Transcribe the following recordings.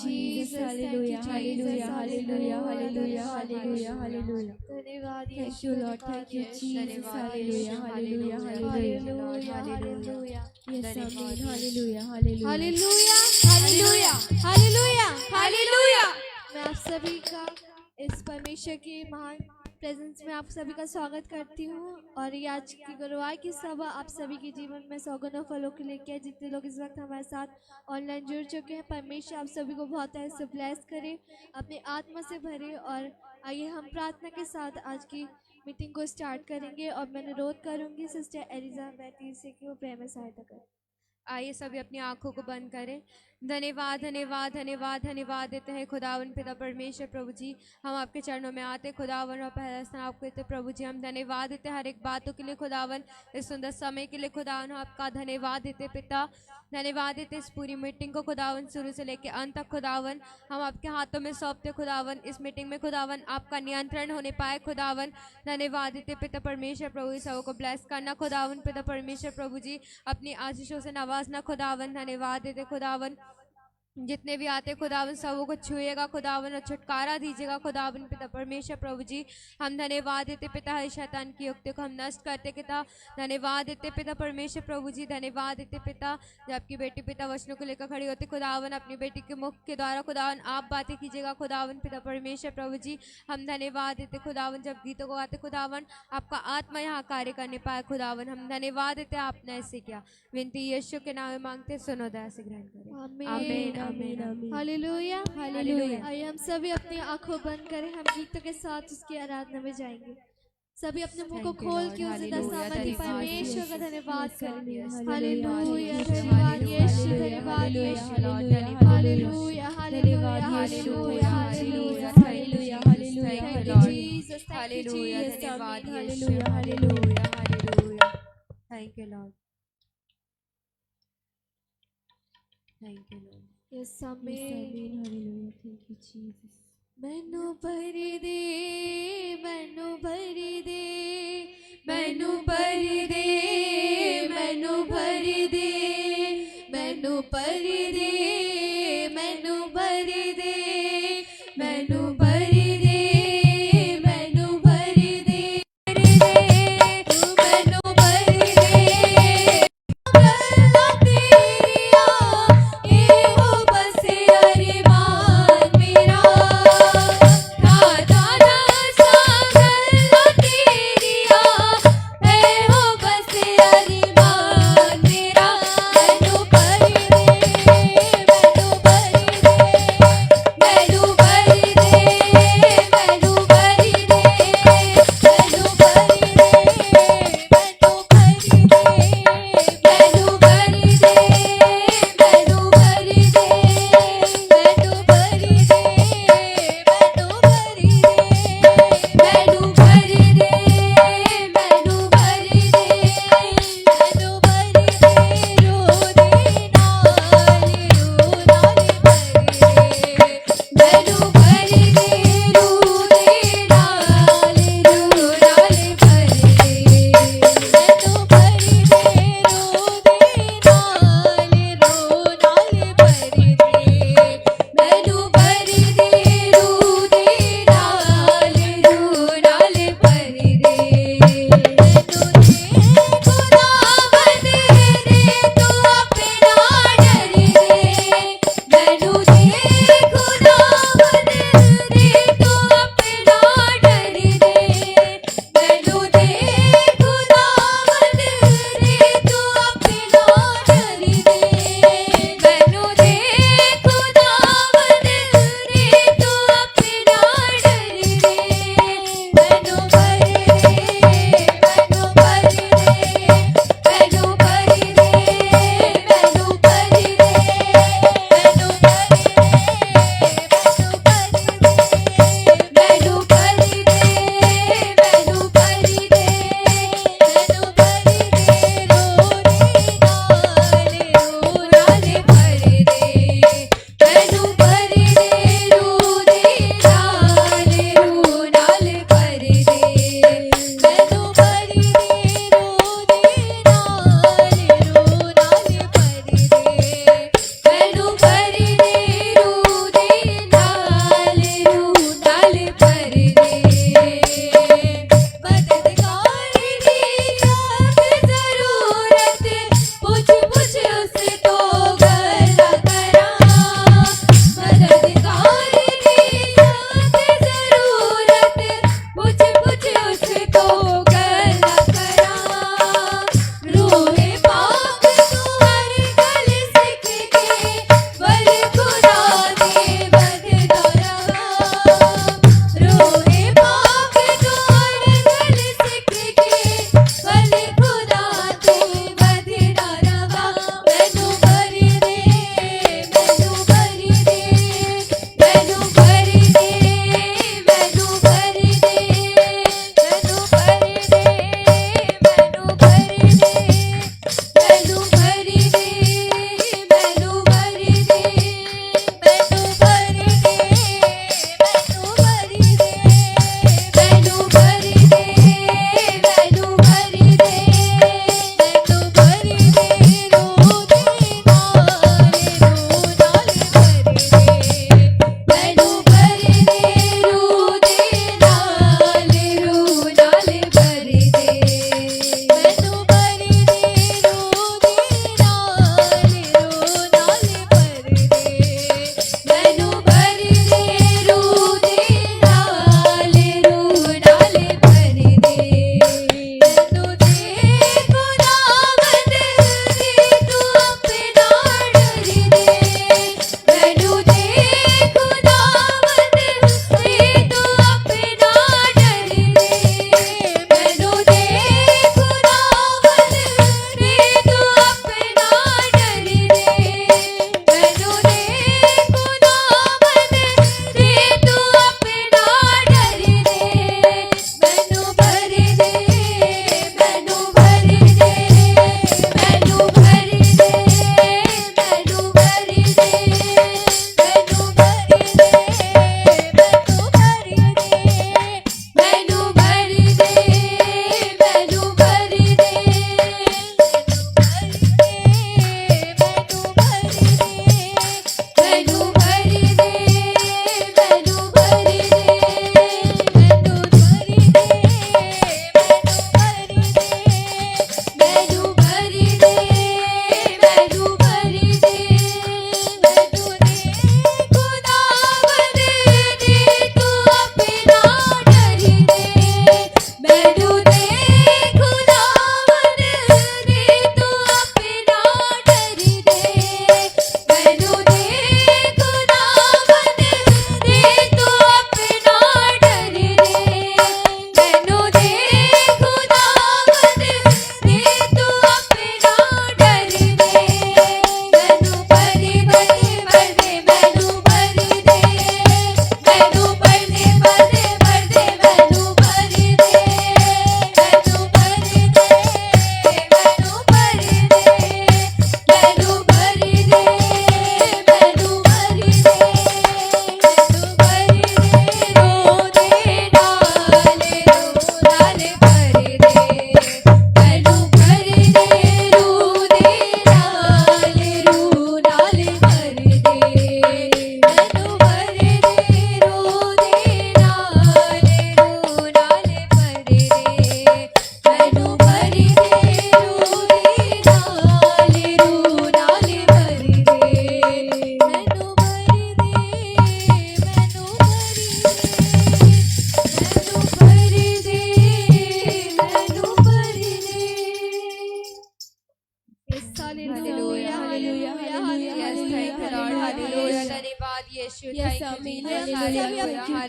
Jesus. Hallelujah, hallelujah, hallelujah, hallelujah, hallelujah, hallelujah. Thank you, Lord. Thank you, Jesus. Hallelujah, hallelujah, hallelujah, hallelujah. Yes, amen. Hallelujah, hallelujah. Hallelujah hallelujah hallelujah hallelujah. मैं आप सभी का इस परमेश्वर की महान presence में आप सभी का स्वागत करती हूँ। और ये आज की गुरुवार की सभा आप सभी के जीवन में सौगुनों फलों के लेके आए। जितने लोग इस वक्त हमारे साथ ऑनलाइन जुड़ चुके हैं, परमेश्वर आप सभी को बहुत ऐसे ब्लेस करे, अपनी आत्मा से भरे। और आइए हम प्रार्थना के साथ आज की मीटिंग को स्टार्ट करेंगे। और मैं अनुरोध करूँगी सिस्टर एलिजा बैती से कि वो प्रेयर में सहायता करें। आइए सभी अपनी आंखों को बंद करें। धन्यवाद धन्यवाद धन्यवाद धन्यवाद देते हैं खुदावन पिता परमेश्वर प्रभु जी, हम आपके चरणों में आते खुदावन और पहला स्थान आपको देते प्रभु जी। हम धन्यवाद देते हर एक बातों के लिए खुदावन, इस सुंदर समय के लिए खुदावन आपका धन्यवाद देते पिता। धन्यवाद देते इस पूरी मीटिंग को खुदावन शुरू से लेकर अंत तक खुदावन हम आपके हाथों में सौंपते खुदावन। इस मीटिंग में खुदावन आपका नियंत्रण होने पाए खुदावन। धन्यवाद देते पिता परमेश्वर प्रभु जी, सबको ब्लेस करना खुदावन पिता परमेश्वर प्रभु जी, अपनी आशीषों से नवाजना खुदावन। धन्यवाद देते खुदावन, जितने भी आते खुदावन सबों को छुएगा खुदावन और छुटकारा दीजिएगा खुदावन पिता परमेश्वर प्रभु जी। हम धन्यवाद देते पिता हर शैतान की युक्ति को हम नष्ट करते पिता। धन्यवाद देते पिता परमेश्वर प्रभु जी। धन्यवाद देते पिता, जब आपकी बेटी पिता वचनों को लेकर खड़ी होती खुदावन, अपनी बेटी के मुख के द्वारा खुदावन आप बातें कीजिएगा खुदावन पिता परमेश्वर प्रभु जी। हम धन्यवाद देते खुदावन, जब गीतों को गाते खुदावन आपका आत्मा यहाँ कार्य करने पाए खुदावन। हम धन्यवाद देते आपने ऐसे किया, विनती यीशु के नाम में मांगते, सुनो दया से ग्रहण करें। आमीन आमीन, आमीन। Hallelujah hallelujah. आइए हम सभी अपनी आंखों बंद करें, हम गीतों के साथ उसकी आराधना में जाएंगे। सभी अपने मुंह को खोल के उसे दसामती परमेश्वर का धन्यवाद करें। हालेलुया धन्यवाद यीशु, धन्यवाद यीशु, hallelujah hallelujah hallelujah hallelujah hallelujah hallelujah Jesus, thank you Jesus, धन्यवाद hallelujah, hallelujah, hallelujah. Thank you Lord, thank you Lord. Yes Yes, आमीन। amen. Hallelujah. Thank you, Jesus. मैनू भरी दे, मैनू भरी दे, मैनू भरी दे, मैनू भरी दे, मैनू भरी दे, मैनू भरी दे, मैनू भरी दे, मैनू भरी दे, मैनू भरी दे। गल्ला तेरिया ए हो बसे अरमान मेरा, राधा ना सा गल्ला तेरिया ए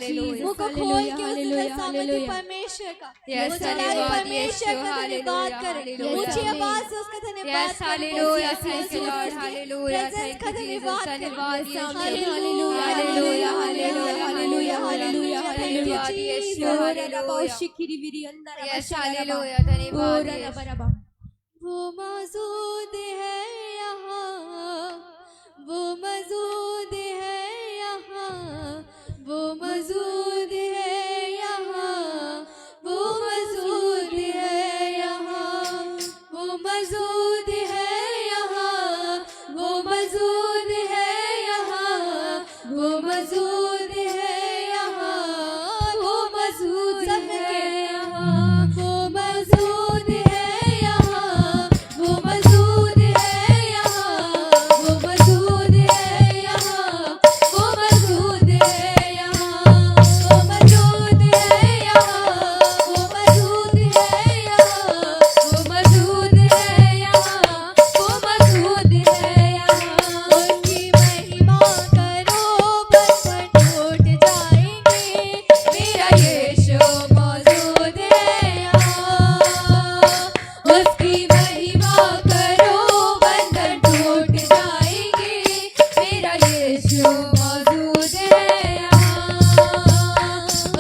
hallelujah. मुख खोल के उस सामर्थ्य परमेश्वर का Yes, वो चलाए hallelujah, परमेश्वर yes, का धन्यवाद hallelujah, करें hallelujah. ऊंची आवाज से उसका धन्यवाद Yes, करें hallelujah, उसके thank you, Lord, उसके hallelujah, presence thank का you, Jesus, धन्यवाद करें धन्यवाद यीशु, Hallelujah, hallelujah, hallelujah, hallelujah, hallelujah, hallelujah, धन्यवाद यीशु, hallelujah. hallelujah. Yes, hallelujah, धन्यवाद यीशु. वो मौजूद है यहाँ वो मौजूद है यहाँ वो मौजूद है यहाँ वो मौजूद है यहाँ वो मौजूद है यहाँ वो मौजूद है यहाँ वो मौजूद है यहाँ वो मौजूद है यहाँ वो मौजूद है यहाँ वो मौजूद है यहाँ वो मौजूद है यहाँ वो मौजूद है यहाँ वो मौजूद है यहाँ वो मौजूद है यहाँ वो मौजूद है यहाँ वो मौजूद है यहाँ उनकी महिमा करो बंधन टूट जाएंगे मेरा यीशु मौजूद है यहाँ उसकी महिमा करो बंधन टूट जाएंगे मेरा यीशु मौजूद है यहाँ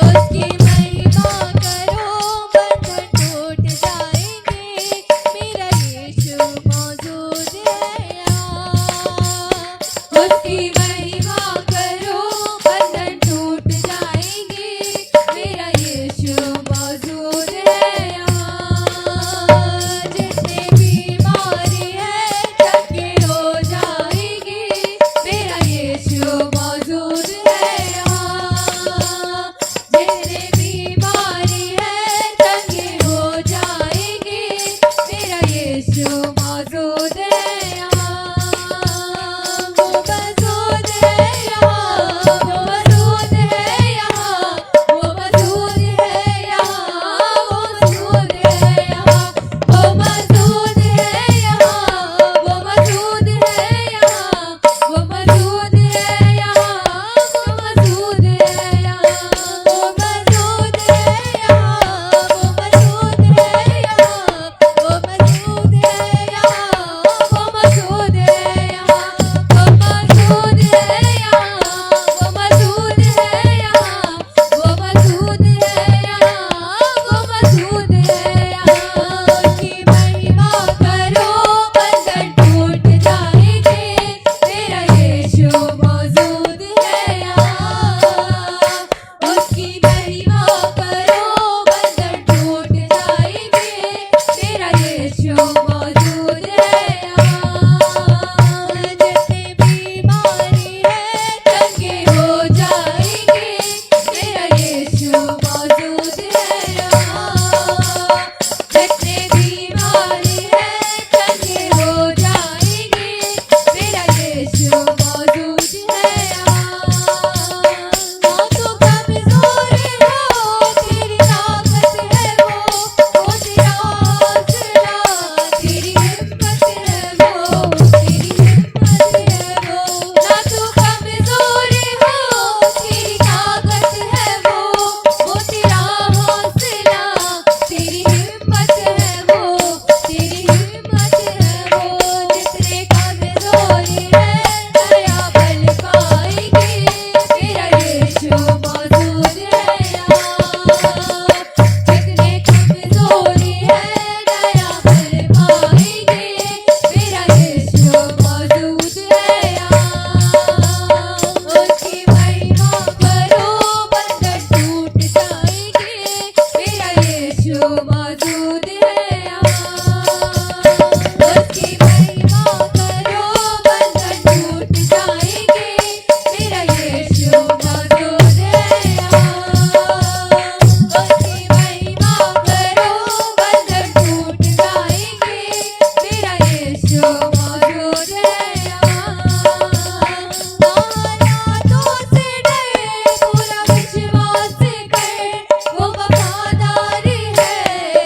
उसकी महिमा करो बंधन टूट जाएंगे मेरा यीशु मौजूद है यहाँ उसकी महिमा करो बंधन टूट जाएंगे मेरा यीशु मौजूद है यहाँ जितने बीमारी है चंगे हो जाएंगे मेरा यीशु मौजूद है यहाँ जितने बीमारी है चंगे हो जाएंगे मेरा यीशु मौजूद है यहाँ वो मौजूद है यहाँ वो मौजूद है यहाँ वो मौजूद है यहाँ वो मौजूद है यहाँ वो मौजूद है यहाँ वो मौजूद है यहाँ वो मौजूद है यहाँ वो मौजूद है यहाँ वो मौजूद है यहाँ वो मौजूद है यहाँ वो मौजूद है यहाँ वो मौजूद है यहाँ वो मौजूद है यहाँ वो मौजूद है यहाँ वो मौजूद है यहाँ वो मौजूद है यहाँ उसकी महिमा करो बंधन टूट जाएंगे मेरा यीशु मौजूद है यहाँ उसकी महिमा करो बंधन टूट जाएंगे मेरा यीशु मौजूद है यहाँ जितने बीमारी है चंगे हो जाएंगे मेरा यीशु मौजूद है यहाँ जितने बीमारी है चंगे हो जाएंगे मेरा यीशु मौजूद है यहाँ तो कमजोर हो तेरी ताकत है वो तेरा हौसला तेरी हिम्मत है वो तेरी हिम्मत है वो ना तू कमजोर हो तेरी ताकत है वो तेरा हौसला तेरी हिम्मत है वो तेरी हिम्मत है वो जितने कमजोर है नया बल पाएंगे मेरा यीशु मौजूद है यहाँ जितने कमजोर है नया बल पाएंगे मेरा यीशु मौजूद है यहाँ उसकी महिमा करो बंधन टूट जाएंगे मेरा यीशु मौजूद है यहाँ उसकी महिमा करो बंधन टूट जाएंगे मेरा यीशु मौजूद है यहाँ उसकी महिमा करो बंधन टूट जाएंगे मेरा यीशु मौजूद है यहाँ हालातों से डरे पूरा विश्वास कर वो वफादार है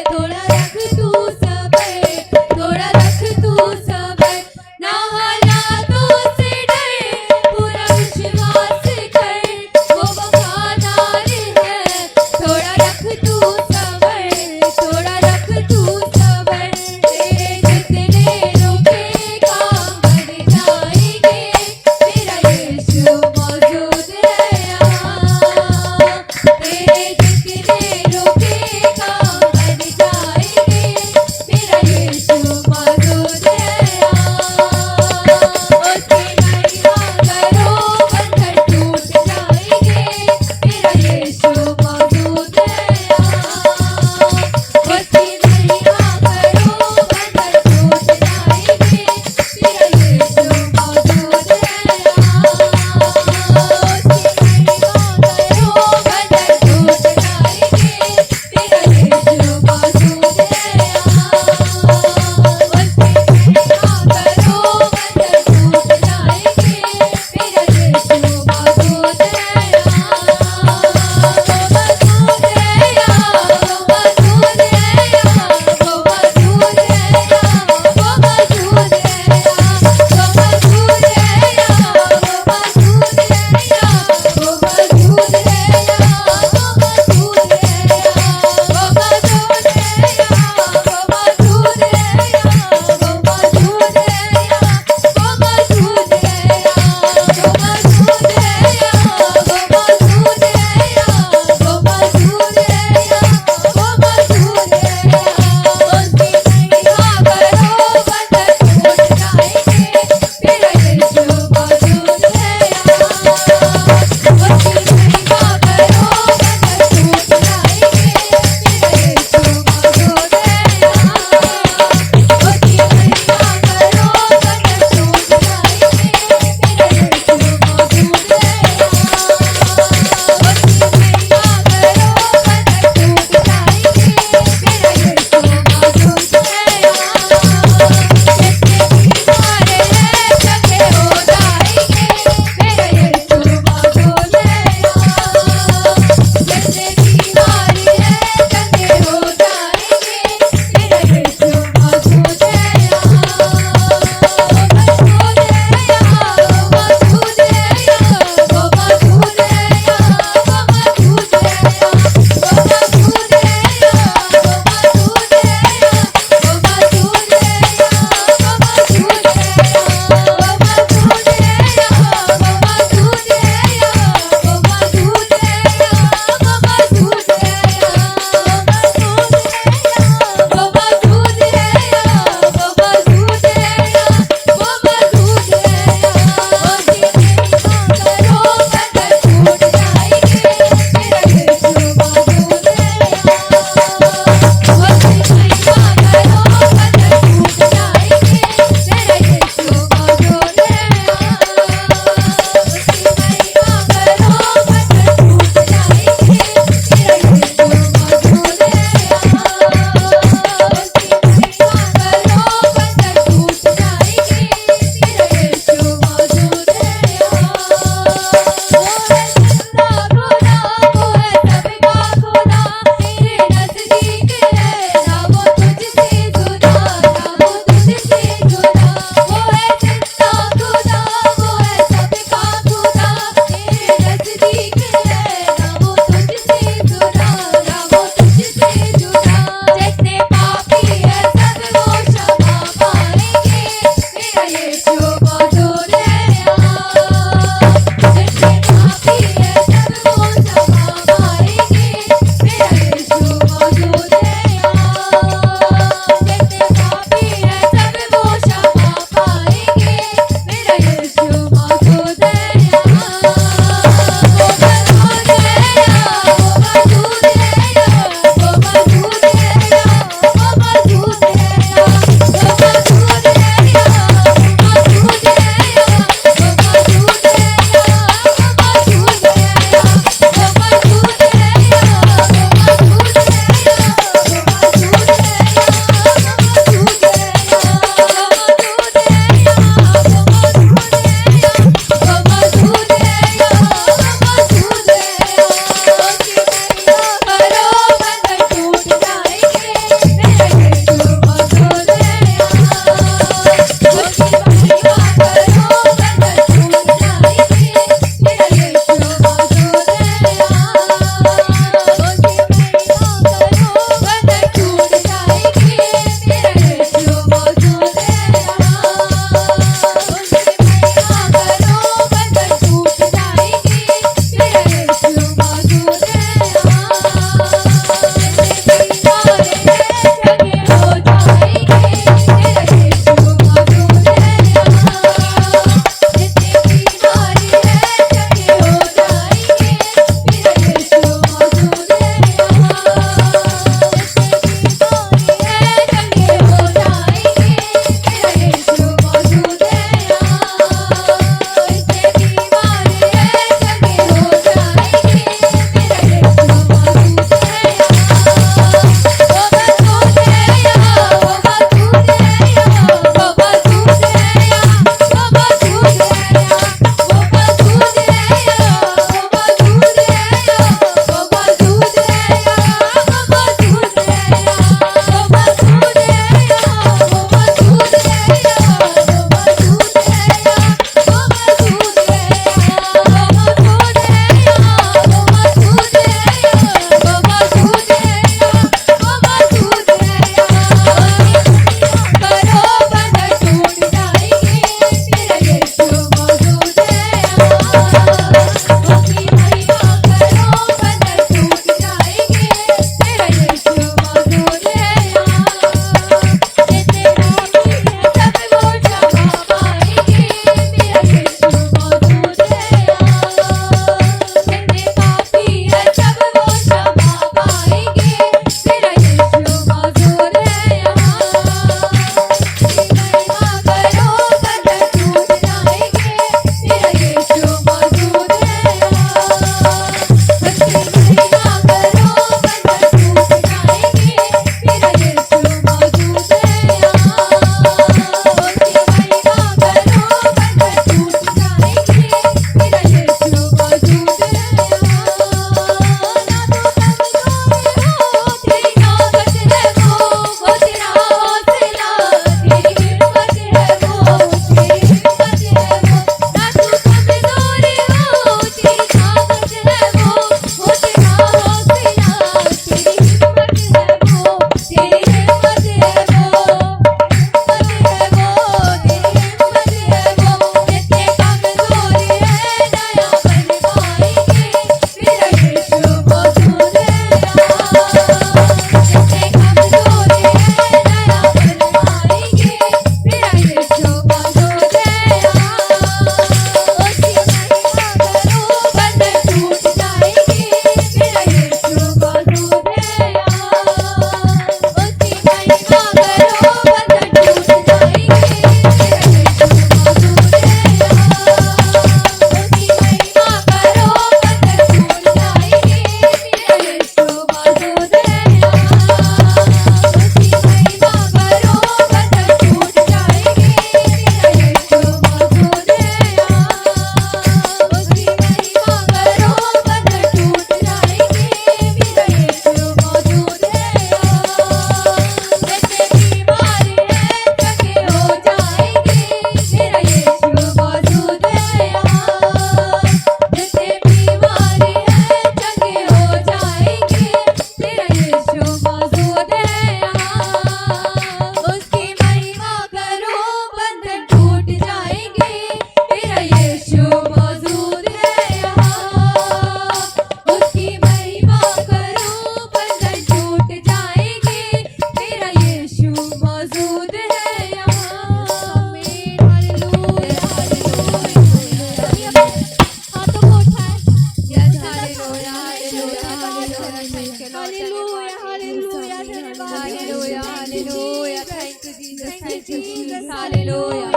Hallelujah, hallelujah. Thank you, Jesus. Thank you, Jesus. Hallelujah.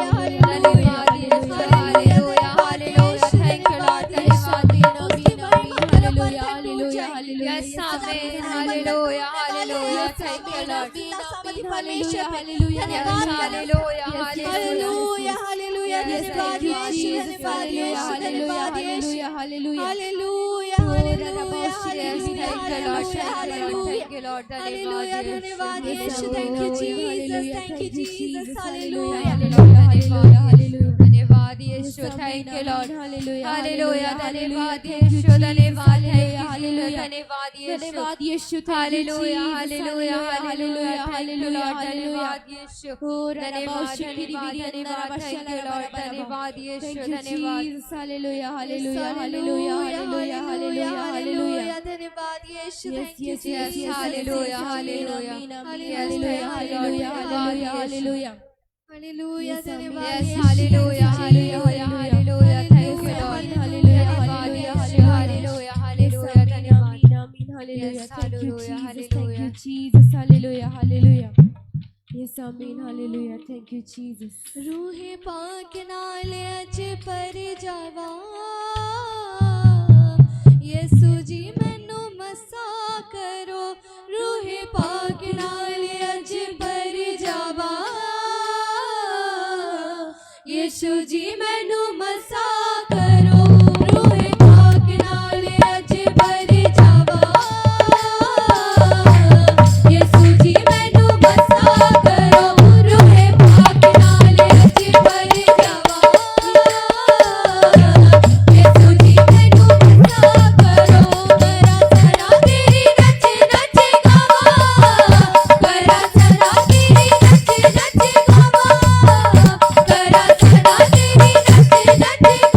धन्यवाद यीशु. Hallelujah, hallelujah. Thank you, Lord. धन्यवाद Hallelujah, hallelujah, hallelujah. Yes, amen. Hallelujah, hallelujah. Thank you, Lord. Hallelujah, hallelujah, Yes, hallelujah, hallelujah. Hallelujah Yes, धन्यवाद thank you, Yeshu Jesus. धन्यवाद Hallelujah, यीशु hallelujah, धन्यवाद यीशु hallelujah, hallelujah. Hallelujah hallelujah Yes, hallelujah thank you, Lord. Hallelujah Thank you, Lord. Hallelujah धन्यवाद धन्यवाद यीशु. यीशु thank you Jesus hallelujah Hallelujah, hallelujah, hallelujah. धन्यवाद यीशु. Yes, Thank you, amen, Lord. hallelujah, Hallelujah. hallelujah, धन्यवाद thank you, यीशु. धन्यवाद. Jesus. Thank you, Hallelujah, Jesus. धन्यवाद यीशु. धन्यवाद यीशु, thank you, Hallelujah, Jesus. hallelujah, hallelujah. Thank you, hallelujah, Lord. hallelujah. धन्यवाद यीशु. Oh, धन्यवाद, Shikiri, धन्यवाद, Bidi, धन्यवाद. Andara, Thank you, Bashala, Lord. Barabara. धन्यवाद यीशु. Thank you, धन्यवाद. Jesus. Hallelujah, hallelujah, hallelujah, hallelujah, hallelujah, hallelujah. धन्यवाद यीशु Yes, thank you yes, yes, Yes, yes, hallelujah, yes, yes, hallelujah. amen, amen, Hallelujah, hallelujah, thank you, Lord. hallelujah, hallelujah, hallelujah. Hallelujah Yes, धन्यवाद Yes, Yeshu hallelujah, hallelujah, hallelujah. Thank you, Lord. Hallelujah, धन्यवाद hallelujah, यीशु. hallelujah. Hallelujah, Yes, hallelujah. amen, धन्यवाद. amen, amen, hallelujah. Yes, Thank you, hallelujah, Jesus. Thank you, hallelujah. Jesus. Hallelujah, hallelujah. Yes, amen, hallelujah. Thank you, Jesus. रूहे पाक नाल अज पर जावा यसु जी मैनू मसा करो रूहे पाक नाल अज पर जावा यसु जी मैनू मसा करो रूहे पाक नाल अज पर जावा यसु जी मैनू मसा करो रूहे पाक नाल अज पर जावा यसु जी मैनू मसा करो करा सरा तेरी नच नच गावा करा सरा तेरी नच नच गावा करा सरा तेरी नच नच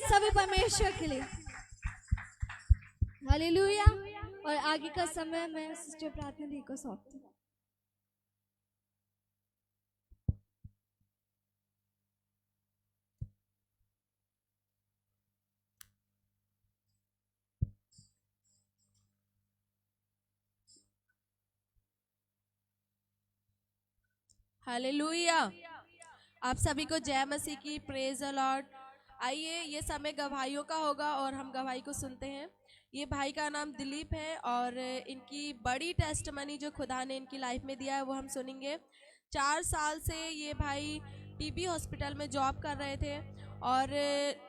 सभी परमेश्वर के लिए। हालेलुया। और आगे का समय मैं सिस्टर प्रार्थना दी को सौंपती हूँ। हालेलुया। आप सभी को जय मसीह की, प्रेज द लॉर्ड। आइए, ये समय गवाहियों का होगा और हम गवाही को सुनते हैं। ये भाई का नाम दिलीप है और इनकी बड़ी टेस्टमनी जो खुदा ने इनकी लाइफ में दिया है वो हम सुनेंगे। 4 साल से ये भाई टीबी हॉस्पिटल में जॉब कर रहे थे और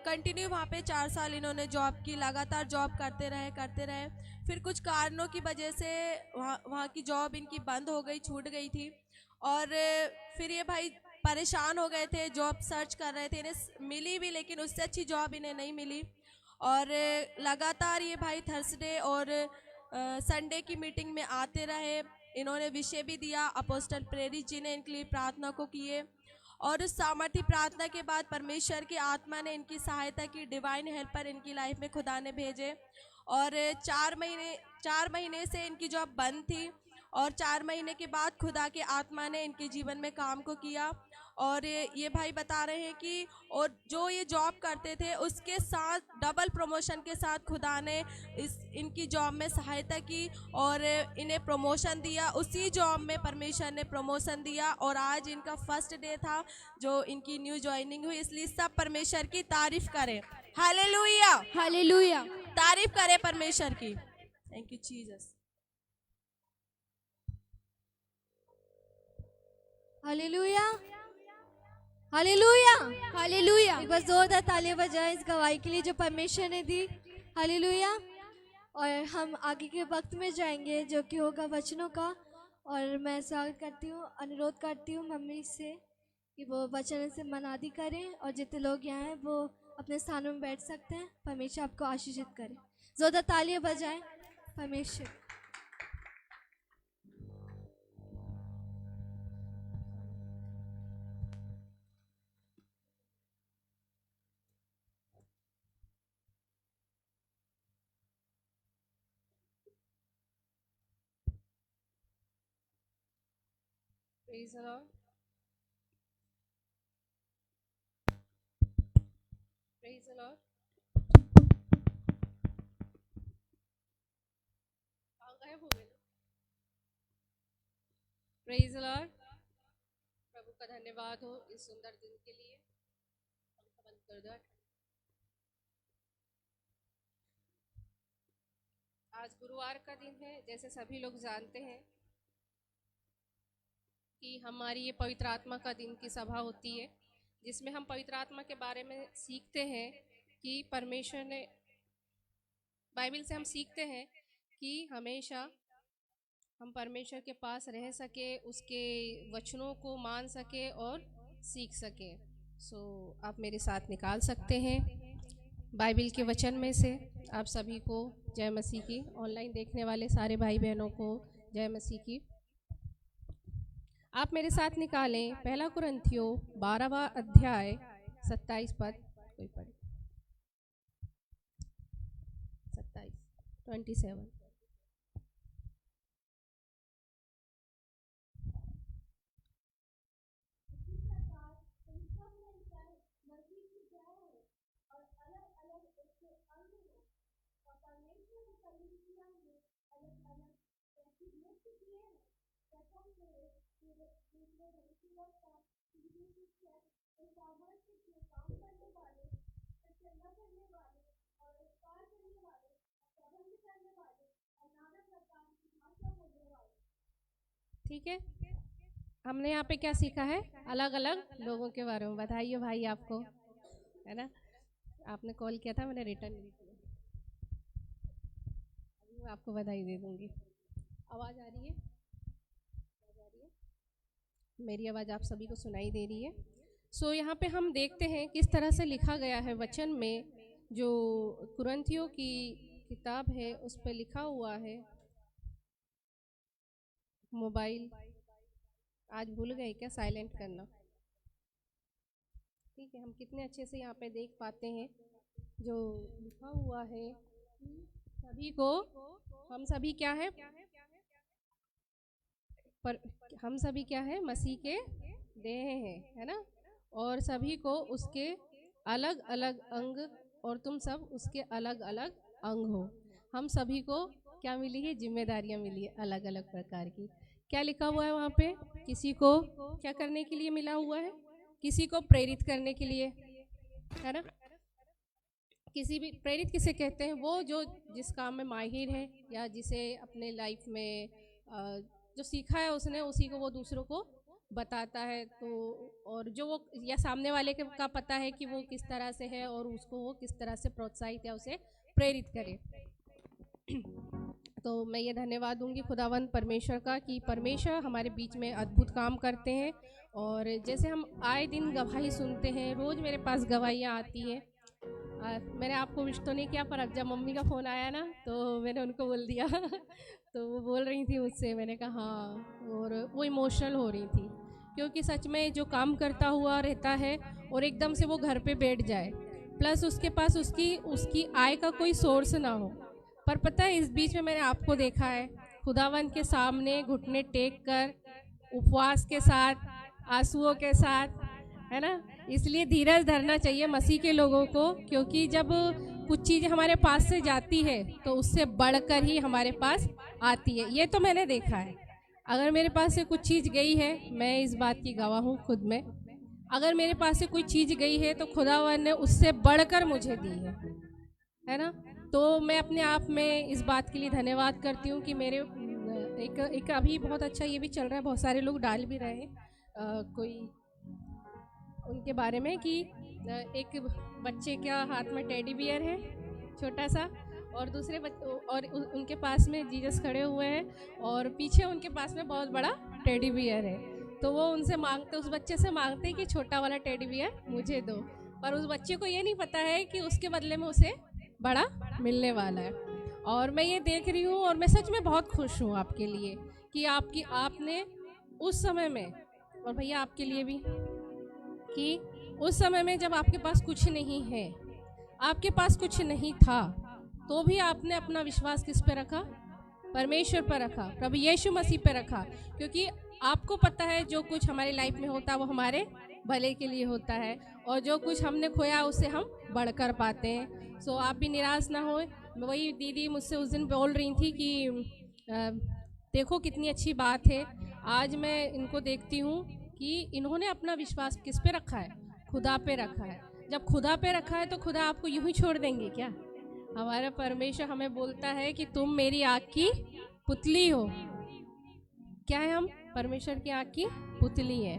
कंटिन्यू वहाँ पे 4 साल इन्होंने जॉब की, लगातार जॉब करते रहे। फिर कुछ कारणों की वजह से वहाँ की जॉब इनकी बंद हो गई, छूट गई थी। और फिर ये भाई परेशान हो गए थे, जॉब सर्च कर रहे थे, इन्हें मिली भी लेकिन उससे अच्छी जॉब इन्हें नहीं मिली। और लगातार ये भाई थर्सडे और संडे की मीटिंग में आते रहे। इन्होंने विषय भी दिया, अपोस्टल प्रेरित जी ने इनके लिए प्रार्थना को किए और उस सामर्थी प्रार्थना के बाद परमेश्वर की आत्मा ने इनकी सहायता की। डिवाइन हेल्पर इनकी लाइफ में खुदा ने भेजे और 4 महीने से इनकी जॉब बंद थी और 4 महीने के बाद खुदा के आत्मा ने इनके जीवन में काम को किया। और ये भाई बता रहे हैं कि और जो ये जॉब करते थे उसके साथ डबल प्रमोशन के साथ खुदा ने इनकी जॉब में सहायता की और इन्हें प्रमोशन दिया। उसी जॉब में परमेश्वर ने प्रमोशन दिया और आज इनका फर्स्ट डे था जो इनकी न्यू ज्वाइनिंग हुई। इसलिए सब परमेश्वर की तारीफ करें। Hallelujah, hallelujah. तारीफ करें परमेश्वर की। Thank you Jesus. Hallelujah. Hallelujah. Hallelujah. एक बार जोरदार तालियां बजाएं इस गवाही के लिए जो परमेश्वर ने दी। हालेलुया। और हम आगे के वक्त में जाएंगे जो कि होगा वचनों का। और मैं स्वागत करती हूँ, अनुरोध करती हूँ मम्मी से कि वो वचन से मनादी करें और जितने लोग यहाँ हैं वो अपने स्थानों में बैठ सकते हैं। परमेश्वर आपको आशीषित करे। जोरदार तालियां बजाएं परमेश्वर। Praise the Lord. Praise the Lord. Praise the Lord. प्रभु का धन्यवाद हो इस सुंदर दिन के लिए। बंद कर दो। आज गुरुवार का दिन है। जैसे सभी लोग जानते हैं कि हमारी ये पवित्र आत्मा का दिन की सभा होती है जिसमें हम पवित्र आत्मा के बारे में सीखते हैं कि परमेश्वर ने, बाइबल से हम सीखते हैं कि हमेशा हम परमेश्वर के पास रह सके, उसके वचनों को मान सके और सीख सके। आप मेरे साथ निकाल सकते हैं बाइबल के वचन में से। आप सभी को जय मसीह की। ऑनलाइन देखने वाले सारे भाई बहनों को जय मसीह की। आप मेरे साथ निकालें 1 कुरिन्थियों 12वां अध्याय 27 पद। कोई पढ़े 27। ठीक है, हमने यहाँ पे क्या सीखा है? अलग अलग लोगों के बारे में। बधाई हो भाई आपको, है ना। आपने कॉल किया था, मैंने रिटर्न नहीं किया। अभी मैं आपको बधाई दे दूंगी। आवाज़ आ रही है? मेरी आवाज़ आप सभी को सुनाई दे रही है? यहाँ पे हम देखते हैं किस तरह से लिखा गया है वचन में। जो कुरिन्थियों की किताब है उस पर लिखा हुआ है। मोबाइल आज भूल गए क्या साइलेंट करना? ठीक है, हम कितने अच्छे से यहाँ पे देख पाते हैं जो लिखा हुआ है कि सभी को, हम सभी क्या है, पर हम सभी क्या है, मसीह के देह हैं, है ना। और सभी को उसके अलग अलग अंग, और तुम सब उसके अलग अलग अंग हो। हम सभी को क्या मिली है, जिम्मेदारियां मिली है अलग अलग प्रकार की। क्या लिखा हुआ है वहाँ पे, किसी को क्या करने के लिए मिला हुआ है, किसी को प्रेरित करने के लिए, है ना। किसी भी प्रेरित किसे कहते हैं, वो जो जिस काम में माहिर है, या जिसे अपने लाइफ में जो सीखा है उसने, उसी को वो दूसरों को बताता है। तो और जो वो या सामने वाले के का पता है कि वो किस तरह से है, और उसको वो किस तरह से प्रोत्साहित या उसे प्रेरित करे। तो मैं ये धन्यवाद दूंगी खुदावंद परमेश्वर का कि परमेश्वर हमारे बीच में अद्भुत काम करते हैं। और जैसे हम आए दिन गवाही सुनते हैं, रोज़ मेरे पास गवाहियाँ आती हैं। मैंने आपको विश तो नहीं किया, पर अब जब मम्मी का फ़ोन आया ना तो मैंने उनको बोल दिया तो वो बोल रही थी मुझसे, मैंने कहा हाँ, और वो इमोशनल हो रही थी, क्योंकि सच में जो काम करता हुआ रहता है और एकदम से वो घर पे बैठ जाए, प्लस उसके पास उसकी आय का कोई सोर्स ना हो। पर पता है, इस बीच में मैंने आपको देखा है खुदावन के सामने घुटने टेक कर, उपवास के साथ, आंसुओं के साथ, है ना। इसलिए धीरज धरना चाहिए मसीह के लोगों को, क्योंकि जब कुछ चीज़ हमारे पास से जाती है तो उससे बढ़कर ही हमारे पास आती है। ये तो मैंने देखा है। अगर मेरे पास से कुछ चीज़ गई है, मैं इस बात की गवाह हूँ खुद में, अगर मेरे पास से कोई चीज़ गई है तो खुदावन ने उससे बढ़कर मुझे दी है ना। तो मैं अपने आप में इस बात के लिए धन्यवाद करती हूँ कि मेरे एक अभी बहुत अच्छा ये भी चल रहा है, बहुत सारे लोग डाल भी रहे हैं कोई उनके बारे में कि एक बच्चे के हाथ में टेडी बियर है छोटा सा, और दूसरे और उनके पास में जीसस खड़े हुए हैं, और पीछे उनके पास में बहुत बड़ा टेडी बियर है। तो वो उनसे मांगते, उस बच्चे से मांगते हैं कि छोटा वाला टेडी बियर मुझे दो, पर उस बच्चे को ये नहीं पता है कि उसके बदले में उसे बड़ा मिलने वाला है। और मैं ये देख रही हूँ, और मैं सच में बहुत खुश हूँ आपके लिए कि आपने उस समय में, और भैया आपके लिए भी, कि उस समय में जब आपके पास कुछ नहीं है, आपके पास कुछ नहीं था, तो भी आपने अपना विश्वास किस पे रखा, परमेश्वर पर रखा, प्रभु यीशु मसीह पे रखा। क्योंकि आपको पता है जो कुछ हमारी लाइफ में होता है वो हमारे भले के लिए होता है, और जो कुछ हमने खोया उससे हम बढ़कर पाते हैं। सो आप भी निराश ना हो। वही दीदी मुझसे उस दिन बोल रही थी कि देखो कितनी अच्छी बात है, आज मैं इनको देखती हूँ कि इन्होंने अपना विश्वास किस पे रखा है, खुदा पे रखा है। जब खुदा पे रखा है तो खुदा आपको यूं ही छोड़ देंगे क्या। हमारा परमेश्वर हमें बोलता है कि तुम मेरी आँख की पुतली हो। क्या है, हम परमेश्वर की आँख की पुतली है।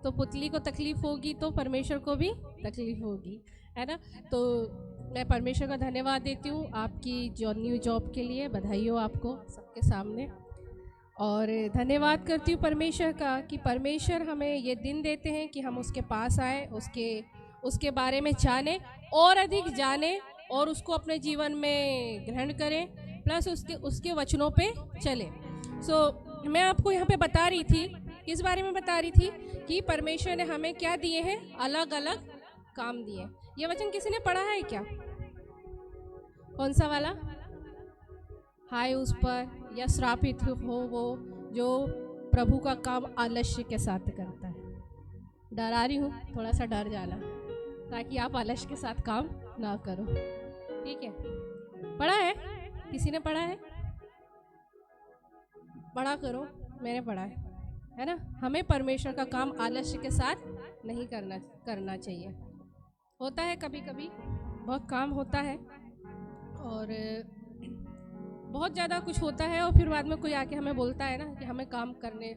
तो पुतली को तकलीफ होगी तो परमेश्वर को भी तकलीफ होगी, है ना। तो मैं परमेश्वर का धन्यवाद देती हूँ आपकी न्यू जॉब के लिए, बधाई हो आपको सबके सामने। और धन्यवाद करती हूँ परमेश्वर का कि परमेश्वर हमें ये दिन देते हैं कि हम उसके पास आए, उसके बारे में जाने और अधिक जाने, और उसको अपने जीवन में ग्रहण करें, प्लस उसके वचनों पे चले। सो मैं आपको यहाँ पे बता रही थी, किस बारे में बता रही थी, कि परमेश्वर ने हमें क्या दिए हैं, अलग अलग काम दिए। ये वचन किसी ने पढ़ा है क्या, कौन सा वाला, हाय उस पर या श्रापित हो वो जो प्रभु का काम आलस्य के साथ करता है। डरा रही हूँ, थोड़ा सा डर जाना, ताकि आप आलस्य के साथ काम ना करो, ठीक है। पढ़ा है, किसी ने पढ़ा है, पढ़ा करो, मैंने पढ़ा है ना। हमें परमेश्वर का काम आलस्य के साथ नहीं करना चाहिए। होता है कभी कभी बहुत काम होता है और बहुत ज़्यादा कुछ होता है, और फिर बाद में कोई आके हमें बोलता है ना कि हमें काम करने,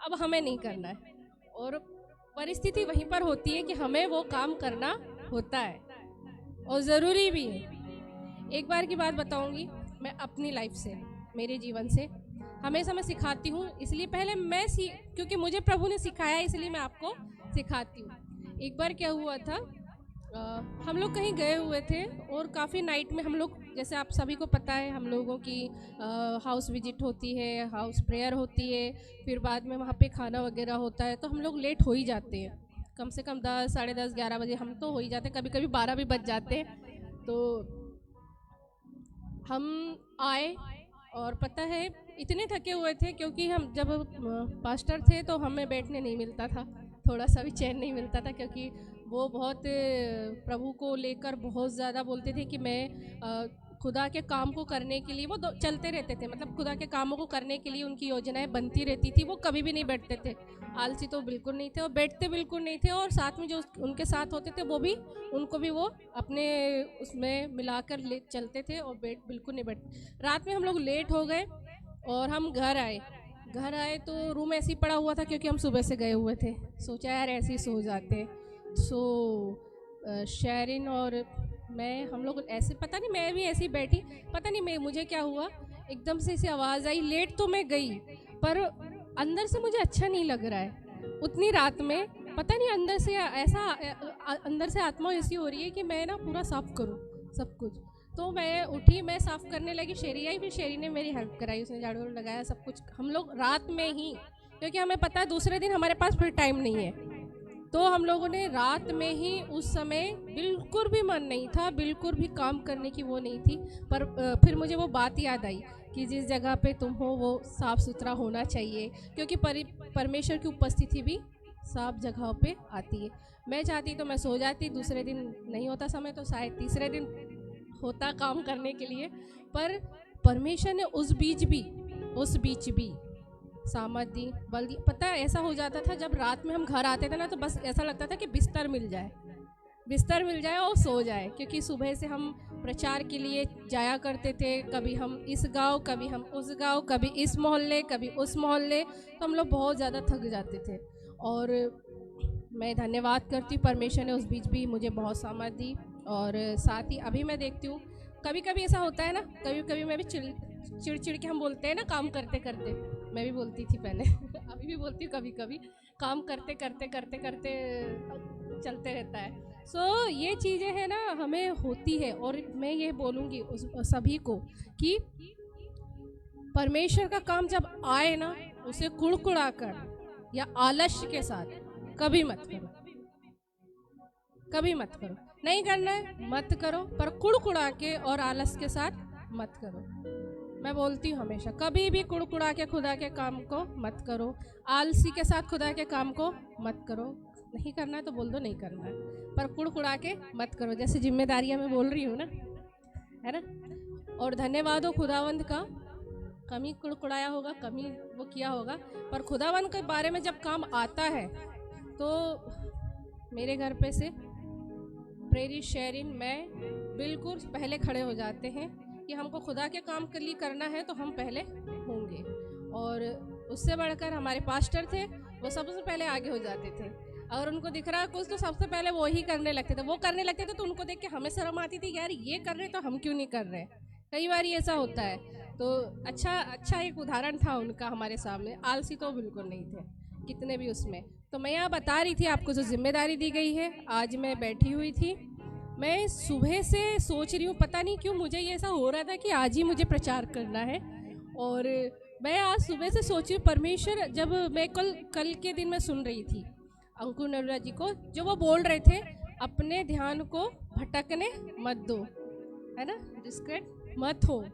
अब हमें नहीं करना है, और परिस्थिति वहीं पर होती है कि हमें वो काम करना होता है और ज़रूरी भी है। एक बार की बात बताऊंगी मैं अपनी लाइफ से, मेरे जीवन से। हमेशा मैं सिखाती हूँ, इसलिए पहले मैं क्योंकि मुझे प्रभु ने सिखाया इसलिए मैं आपको सिखाती हूँ। एक बार क्या हुआ था, हम लोग कहीं गए हुए थे और काफ़ी नाइट में हम लोग, जैसे आप सभी को पता है, हम लोगों की हाउस विजिट होती है, हाउस प्रेयर होती है, फिर बाद में वहाँ पे खाना वगैरह होता है, तो हम लोग लेट हो ही जाते हैं। कम से कम 10, साढ़े 10, 11 बजे हम तो हो ही जाते हैं, कभी कभी 12 भी बज जाते हैं, तो हम आए और पता है इतने थके हुए थे क्योंकि हम जब पास्टर थे तो हमें बैठने नहीं मिलता था, थोड़ा सा भी चैन नहीं मिलता था, क्योंकि वो बहुत प्रभु को लेकर बहुत ज़्यादा बोलते थे कि मैं खुदा के काम को करने के लिए वो चलते रहते थे, मतलब खुदा के कामों को करने के लिए उनकी योजनाएं बनती रहती थी। वो कभी भी नहीं बैठते थे, आलसी तो बिल्कुल नहीं थे और बैठते बिल्कुल नहीं थे, और साथ में जो उनके साथ होते थे वो भी उनको भी वो अपने उसमें मिलाकर ले चलते थे और बिल्कुल नहीं बैठते। रात में हम लोग लेट हो गए और हम घर आए तो रूम ऐसे ही पड़ा हुआ था क्योंकि हम सुबह से गए हुए थे। सोचा यार ऐसे ही सो जाते। शेरिन और मैं हम लोग ऐसे, पता नहीं मैं भी ऐसी बैठी, पता नहीं मुझे क्या हुआ, एकदम से ऐसी आवाज़ आई। लेट तो मैं गई पर अंदर से मुझे अच्छा नहीं लग रहा है उतनी रात में, पता नहीं अंदर से ऐसा, अंदर से आत्मा ऐसी हो रही है कि मैं ना पूरा साफ़ करूँ सब कुछ। तो मैं उठी, मैं साफ़ करने लगी, शेरी आई, फिर शेरी ने मेरी हेल्प कराई, उसने झाड़ू लगाया सब कुछ। हम लोग रात में ही, क्योंकि हमें पता है दूसरे दिन हमारे पास फिर टाइम नहीं है, तो हम लोगों ने रात में ही, उस समय बिल्कुल भी मन नहीं था, बिल्कुल भी काम करने की वो नहीं थी, पर फिर मुझे वो बात याद आई कि जिस जगह पे तुम हो वो साफ़ सुथरा होना चाहिए, क्योंकि परमेश्वर की उपस्थिति भी साफ जगहों पे आती है। मैं चाहती तो मैं सो जाती, दूसरे दिन नहीं होता समय तो शायद तीसरे दिन होता काम करने के लिए, पर परमेश्वर ने उस बीच भी सामर्थ दी, बल दी। पता है ऐसा हो जाता था जब रात में हम घर आते थे ना, तो बस ऐसा लगता था कि बिस्तर मिल जाए और सो जाए, क्योंकि सुबह से हम प्रचार के लिए जाया करते थे, कभी हम इस गांव, कभी हम उस गांव, कभी इस मोहल्ले, कभी उस मोहल्ले, तो हम लोग बहुत ज़्यादा थक जाते थे। और मैं धन्यवाद करती हूँ, परमेश्वर ने उस बीच भी मुझे बहुत सामर्थ दी। और साथ ही अभी मैं देखती हूँ कभी कभी ऐसा होता है ना, कभी कभी मैं भी चिड़ के हम बोलते हैं ना काम करते करते, मैं भी बोलती थी पहले अभी भी बोलती हूँ, कभी कभी काम करते चलते रहता है। ये चीज़ें हैं ना हमें होती है, और मैं ये बोलूँगी उस सभी को कि परमेश्वर का काम जब आए ना, उसे कुड़कुड़ा कर या आलस्य के साथ कभी मत करो। नहीं करना है मत करो, पर कुड़कुड़ा के और आलस के साथ मत करो। मैं बोलती हूँ हमेशा, कभी भी कुड़कुड़ा के खुदा के काम को मत करो, आलसी के साथ खुदा के काम को मत करो। नहीं करना है तो बोल दो नहीं करना है, पर कुड़कुड़ा के मत करो। जैसे जिम्मेदारियाँ मैं बोल रही हूँ ना, है ना। और धन्यवाद हो खुदावंद का, कमी कुड़कुड़ाया होगा, कमी वो किया होगा, पर खुदावंद के बारे में जब काम आता है तो मेरे घर पे से प्रेरी शेरिन मैं बिल्कुल पहले खड़े हो जाते हैं कि हमको खुदा के काम के लिए करना है तो हम पहले होंगे। और उससे बढ़कर हमारे पास्टर थे, वो सबसे पहले आगे हो जाते थे। अगर उनको दिख रहा कुछ तो सबसे पहले वो ही करने लगते थे। वो करने लगते थे तो उनको देख के हमें शर्म आती थी, यार ये कर रहे तो हम क्यों नहीं कर रहे। कई बार ऐसा होता है। तो अच्छा एक उदाहरण था उनका हमारे सामने। आलसी तो बिल्कुल नहीं थे कितने भी उसमें। तो मैं यहाँ बता रही थी आपको जो जिम्मेदारी दी गई है। आज मैं बैठी हुई थी, मैं सुबह से सोच रही हूँ, पता नहीं क्यों मुझे ये ऐसा हो रहा था कि आज ही मुझे प्रचार करना है। और मैं आज सुबह से सोची परमेश्वर, जब मैं कल के दिन में सुन रही थी अंकुर नरुला जी को, जो वो बोल रहे थे अपने ध्यान को भटकने मत दो, है ना, डिस्ट्रैक्ट मत हो।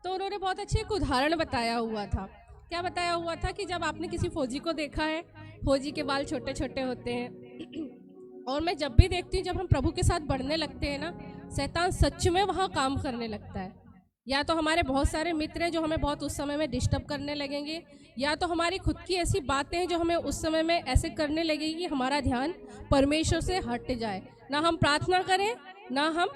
तो उन्होंने बहुत अच्छे एक उदाहरण बताया हुआ था। क्या बताया हुआ था कि जब आपने किसी फौजी को देखा है, फौजी के बाल छोटे छोटे होते हैं। और मैं जब भी देखती हूँ जब हम प्रभु के साथ बढ़ने लगते हैं ना, शैतान सच में वहाँ काम करने लगता है। या तो हमारे बहुत सारे मित्र हैं जो हमें बहुत उस समय में डिस्टर्ब करने लगेंगे, या तो हमारी खुद की ऐसी बातें हैं जो हमें उस समय में ऐसे करने लगेगी कि हमारा ध्यान परमेश्वर से हट जाए। ना हम प्रार्थना करें, ना हम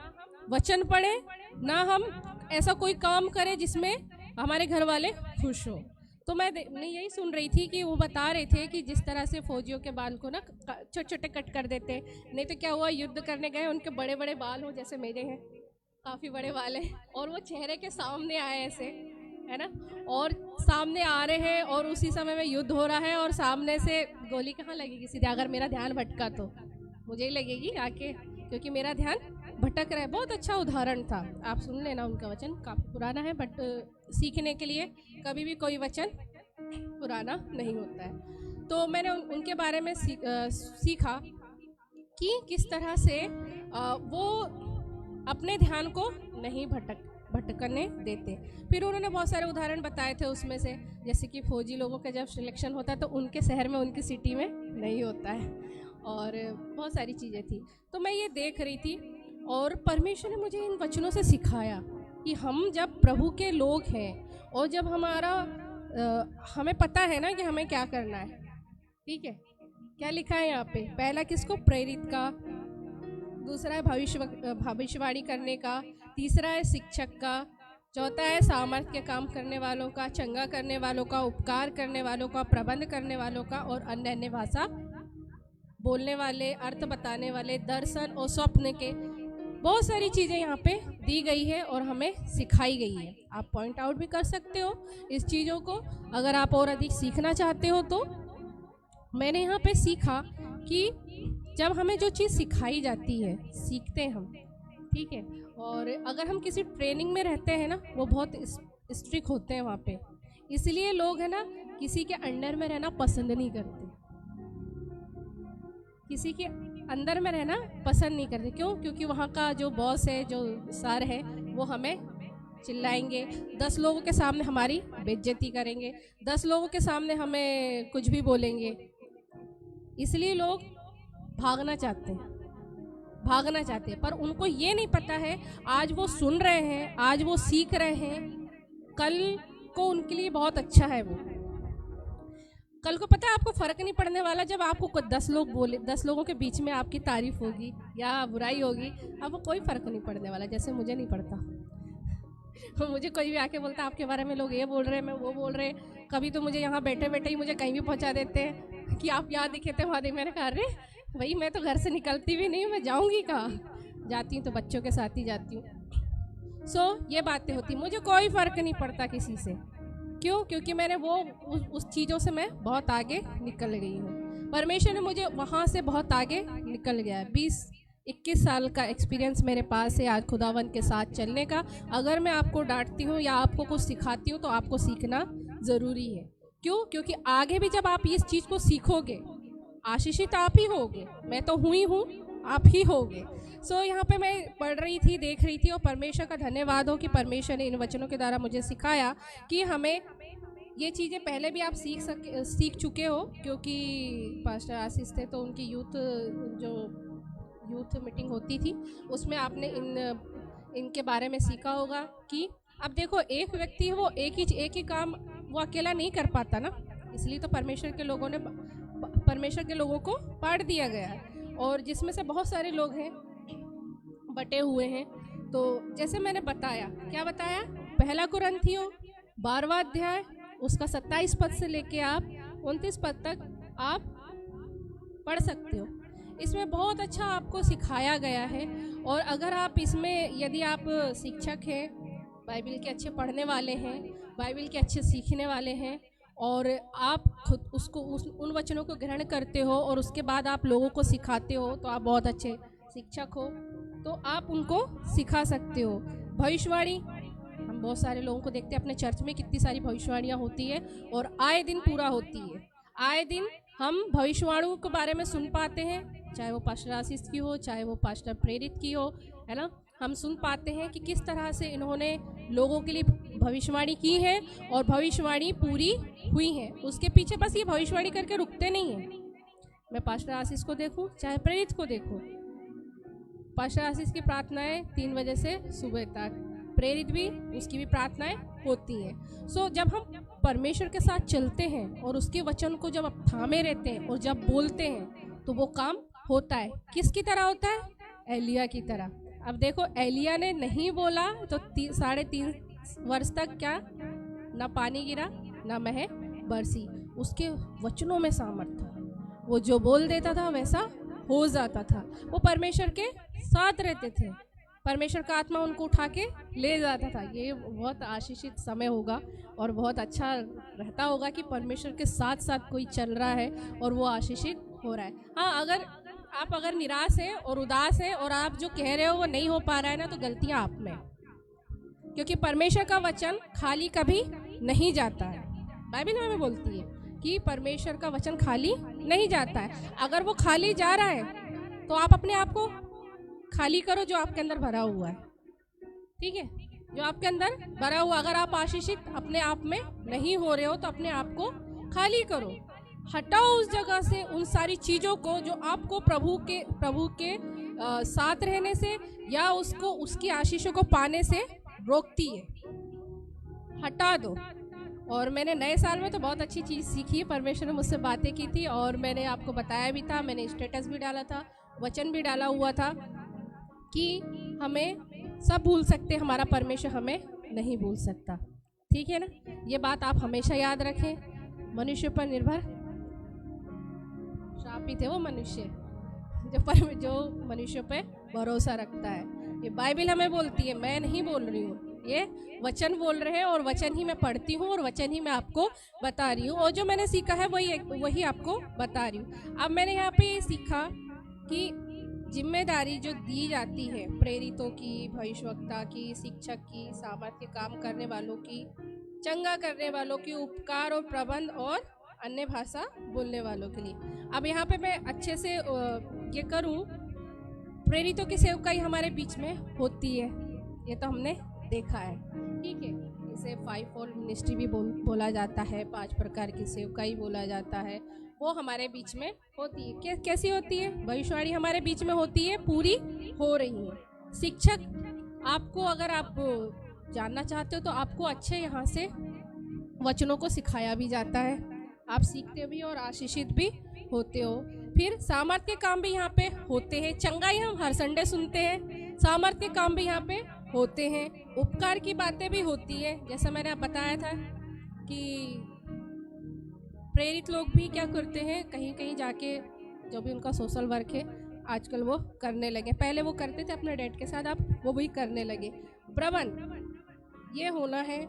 वचन पढ़ें, ना हम ऐसा कोई काम करें जिसमें हमारे घर वाले खुश हों। तो मैं यही सुन रही थी कि वो बता रहे थे कि जिस तरह से फौजियों के बाल को ना छोटे छोटे कट कर देते, नहीं तो क्या हुआ, युद्ध करने गए, उनके बड़े बड़े बाल हो, जैसे मेरे हैं काफ़ी बड़े बाल हैं, और वो चेहरे के सामने आए ऐसे, है ना, और सामने आ रहे हैं और उसी समय में युद्ध हो रहा है और सामने से गोली कहाँ लगेगी सीधे, अगर मेरा ध्यान भटका तो मुझे ही लगेगी आके, क्योंकि मेरा ध्यान भटक रहा है। बहुत अच्छा उदाहरण था, आप सुन लेना उनका वचन, काफ़ी पुराना है, बट सीखने के लिए कभी भी कोई वचन पुराना नहीं होता है। तो मैंने उनके बारे में सीखा कि किस तरह से वो अपने ध्यान को नहीं भटकने देते। फिर उन्होंने बहुत सारे उदाहरण बताए थे उसमें से, जैसे कि फौजी लोगों का जब सिलेक्शन होता है तो उनके शहर में, उनकी सिटी में नहीं होता है, और बहुत सारी चीज़ें थी। तो मैं ये देख रही थी और परमेश्वर ने मुझे इन वचनों से सिखाया कि हम जब प्रभु के लोग हैं और जब हमें पता है ना कि हमें क्या करना है, ठीक है, क्या लिखा है यहाँ पे, पहला किसको, प्रेरित का, दूसरा है भविष्यवाणी करने का, तीसरा है शिक्षक का, चौथा है सामर्थ्य के काम करने वालों का, चंगा करने वालों का, उपकार करने वालों का, प्रबंध करने वालों का, और अन्य भाषा बोलने वाले, अर्थ बताने वाले, दर्शन और स्वप्न के। बहुत सारी चीज़ें यहाँ पे दी गई है और हमें सिखाई गई है। आप पॉइंट आउट भी कर सकते हो इस चीज़ों को अगर आप और अधिक सीखना चाहते हो तो। मैंने यहाँ पे सीखा कि जब हमें जो चीज़ सिखाई जाती है, सीखते हैं हम, ठीक है, और अगर हम किसी ट्रेनिंग में रहते हैं ना, वो बहुत स्ट्रिक्ट होते हैं वहाँ पे, इसलिए लोग है ना किसी के अंडर में रहना पसंद नहीं करते, किसी के अंदर में रहना पसंद नहीं करते। क्यों? क्योंकि वहाँ का जो बॉस है, जो सर है, वो हमें चिल्लाएंगे, 10 लोगों के सामने हमारी बेइज्जती करेंगे, 10 लोगों के सामने हमें कुछ भी बोलेंगे, इसलिए लोग भागना चाहते हैं। पर उनको ये नहीं पता है आज वो सुन रहे हैं, आज वो सीख रहे हैं, कल को उनके लिए बहुत अच्छा है। वो कल को पता है आपको फर्क नहीं पड़ने वाला, जब आपको 10 लोग बोले, 10 लोगों के बीच में आपकी तारीफ होगी या बुराई होगी, आपको कोई फर्क नहीं पड़ने वाला। जैसे मुझे नहीं पड़ता मुझे कोई भी आके बोलता आपके बारे में लोग ये बोल रहे हैं, मैं वो बोल रहे, कभी तो मुझे यहाँ बैठे बैठे ही मुझे कहीं भी पहुँचा देते हैं कि आप यहाँ दिखे थे वहाँ दिखे। मैंने कहा अरे भाई मैं तो घर से निकलती भी नहीं, मैं जाऊँगी कहाँ, जाती हूँ तो बच्चों के साथ ही जाती हूँ। सो ये बातें होती, मुझे कोई फ़र्क नहीं पड़ता किसी से। क्यों? क्योंकि मैंने वो उस चीज़ों से मैं बहुत आगे निकल गई हूँ। परमेश्वर ने मुझे वहाँ से बहुत आगे निकल गया है। 20-21 साल का एक्सपीरियंस मेरे पास है आज खुदावन के साथ चलने का। अगर मैं आपको डांटती हूँ या आपको कुछ सिखाती हूँ तो आपको सीखना ज़रूरी है। क्यों? क्योंकि आगे भी जब आप इस चीज़ को सीखोगे, आशीषित आप ही होगे, मैं तो हुई हूँ, आप ही होगे। सो यहाँ पे मैं पढ़ रही थी, देख रही थी, और परमेश्वर का धन्यवाद हो कि परमेश्वर ने इन वचनों के द्वारा मुझे सिखाया कि हमें ये चीज़ें पहले भी आप सीख चुके हो, क्योंकि पास्टर आशीष थे तो उनकी यूथ मीटिंग होती थी, उसमें आपने इनके बारे में सीखा होगा कि अब देखो एक व्यक्ति है, वो एक ही काम वो अकेला नहीं कर पाता ना, इसलिए तो परमेश्वर के लोगों को बांट दिया गया है, और जिसमें से बहुत सारे लोग हैं बटे हुए हैं। तो जैसे मैंने बताया, क्या बताया, पहला कुरिन्थियों 12वां अध्याय उसका 27 पद से लेके आप 29 पद तक आप पढ़ सकते हो। इसमें बहुत अच्छा आपको सिखाया गया है, और अगर आप इसमें, यदि आप शिक्षक हैं, बाइबल के अच्छे पढ़ने वाले हैं, बाइबल के अच्छे सीखने वाले हैं, और आप खुद उन वचनों को ग्रहण करते हो और उसके बाद आप लोगों को सिखाते हो, तो आप बहुत अच्छे शिक्षक हो, तो आप उनको सिखा सकते हो। भविष्यवाणी, हम बहुत सारे लोगों को देखते हैं अपने चर्च में, कितनी सारी भविष्यवाणियाँ होती है और आए दिन पूरा होती है। आए दिन हम भविष्यवाणियों के बारे में सुन पाते हैं, चाहे वो पास्टर आशीष की हो, चाहे वो पास्टर प्रेरित की हो, है ना। हम सुन पाते हैं कि किस तरह से इन्होंने लोगों के लिए भविष्यवाणी की है और भविष्यवाणी पूरी हुई है। उसके पीछे बस ये भविष्यवाणी करके रुकते नहीं हैं। मैं पास्टर आशीष को देखूं, चाहे प्रेरित को देखूं, पास्टर आशीष की प्रार्थनाएं 3 बजे से सुबह तक, प्रेरित भी, उसकी भी प्रार्थनाएं होती हैं। सो जब हम परमेश्वर के साथ चलते हैं और उसके वचन को जब आप थामे रहते हैं और जब बोलते हैं तो वो काम होता है। किसकी तरह होता है? एलिया की तरह। अब देखो, एलिया ने नहीं बोला तो 3.5 वर्ष तक क्या, ना पानी गिरा ना मह बरसी। उसके वचनों में सामर्थ था, वो जो बोल देता था वैसा हो जाता था। वो परमेश्वर के साथ रहते थे, परमेश्वर का आत्मा उनको उठा के ले जाता था। ये बहुत आशीषित समय होगा और बहुत अच्छा रहता होगा कि परमेश्वर के साथ साथ कोई चल रहा है और वो आशीषित हो रहा है। हाँ, अगर निराश है और उदास है और आप जो कह रहे हो वो नहीं हो पा रहा है ना, तो गलतियाँ आप में, क्योंकि परमेश्वर का वचन खाली कभी नहीं जाता है। बाइबल हमें बोलती है कि परमेश्वर का वचन खाली नहीं जाता है। अगर वो खाली जा रहा है तो आप अपने आप को खाली करो जो आपके अंदर भरा हुआ है। ठीक है, जो आपके अंदर भरा हुआ, अगर आप आशीषित अपने आप में नहीं हो रहे हो तो अपने आप को खाली करो, हटाओ उस जगह से उन सारी चीजों को जो आपको प्रभु के साथ रहने से या उसको उसकी आशीषों को पाने से रोकती है, हटा दो। और मैंने नए साल में तो बहुत अच्छी चीज़ सीखी है, परमेश्वर ने मुझसे बातें की थी और मैंने आपको बताया भी था, मैंने स्टेटस भी डाला था, वचन भी डाला हुआ था कि हमें सब भूल सकते, हमारा परमेश्वर हमें नहीं भूल सकता। ठीक है ना, ये बात आप हमेशा याद रखें। मनुष्य पर निर्भर शापित है वो मनुष्य जो मनुष्य पे भरोसा रखता है। ये बाइबल हमें बोलती है, मैं नहीं बोल रही हूँ, ये वचन बोल रहे हैं और वचन ही मैं पढ़ती हूँ और वचन ही मैं आपको बता रही हूँ और जो मैंने सीखा है वही आपको बता रही हूँ। अब मैंने यहाँ पे ये सीखा कि जिम्मेदारी जो दी जाती है प्रेरितों की, भविष्यवक्ता की, शिक्षक की, सामर्थ्य काम करने वालों की, चंगा करने वालों की, उपकार और प्रबंध और अन्य भाषा बोलने वालों के लिए। अब यहाँ पे मैं अच्छे से ये करूँ, प्रेरितों की सेवकाई हमारे बीच में होती है, ये तो हमने देखा है। ठीक है, इसे 5-fold मिनिस्ट्री भी बोला जाता है, 5 प्रकार की सेवकाई बोला जाता है, वो हमारे बीच में होती है। कैसी होती है? भविष्यवाणी हमारे बीच में होती है, पूरी हो रही है। शिक्षक आपको, अगर आप जानना चाहते हो तो आपको अच्छे यहाँ से वचनों को सिखाया भी जाता है, आप सीखते भी और आशीषित भी होते हो। फिर सामर्थ्य के काम भी यहाँ पे होते हैं, चंगाई हम हर संडे सुनते हैं, सामर्थ्य के काम भी यहाँ पे होते हैं, उपकार की बातें भी होती है। जैसा मैंने बताया था कि प्रेरित लोग भी क्या करते हैं, कहीं कहीं जाके जो भी उनका सोशल वर्क है आजकल वो करने लगे, पहले वो करते थे अपने डैड के साथ, अब वो भी करने लगे। प्रबंध ये होना है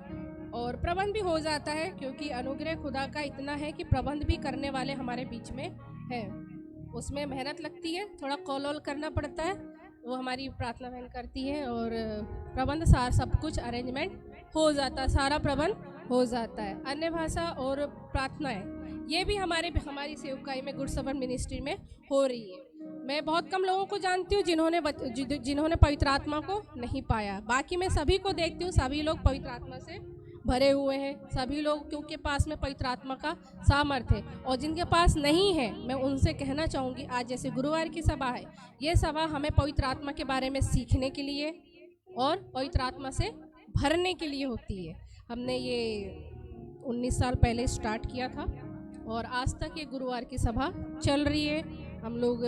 और प्रबंध भी हो जाता है क्योंकि अनुग्रह खुदा का इतना है कि प्रबंध भी करने वाले हमारे बीच में है। उसमें मेहनत लगती है, थोड़ा कॉल वॉल करना पड़ता है, वो हमारी प्रार्थना बहन करती है और प्रबंध सारा सब कुछ अरेंजमेंट हो जाता है, सारा प्रबंध हो जाता है। अन्य भाषा और प्रार्थनाएं ये भी हमारी सेवकाई में गुड शपर्ड मिनिस्ट्री में हो रही है। मैं बहुत कम लोगों को जानती हूँ जिन्होंने पवित्र आत्मा को नहीं पाया, बाकी मैं सभी को देखती हूँ, सभी लोग पवित्र आत्मा से भरे हुए हैं, सभी लोग क्योंकि पास में पवित्र आत्मा का सामर्थ्य है। और जिनके पास नहीं है मैं उनसे कहना चाहूँगी, आज जैसे गुरुवार की सभा है, ये सभा हमें पवित्र आत्मा के बारे में सीखने के लिए और पवित्र आत्मा से भरने के लिए होती है। हमने ये 19 साल पहले स्टार्ट किया था और आज तक ये गुरुवार की सभा चल रही है। हम लोग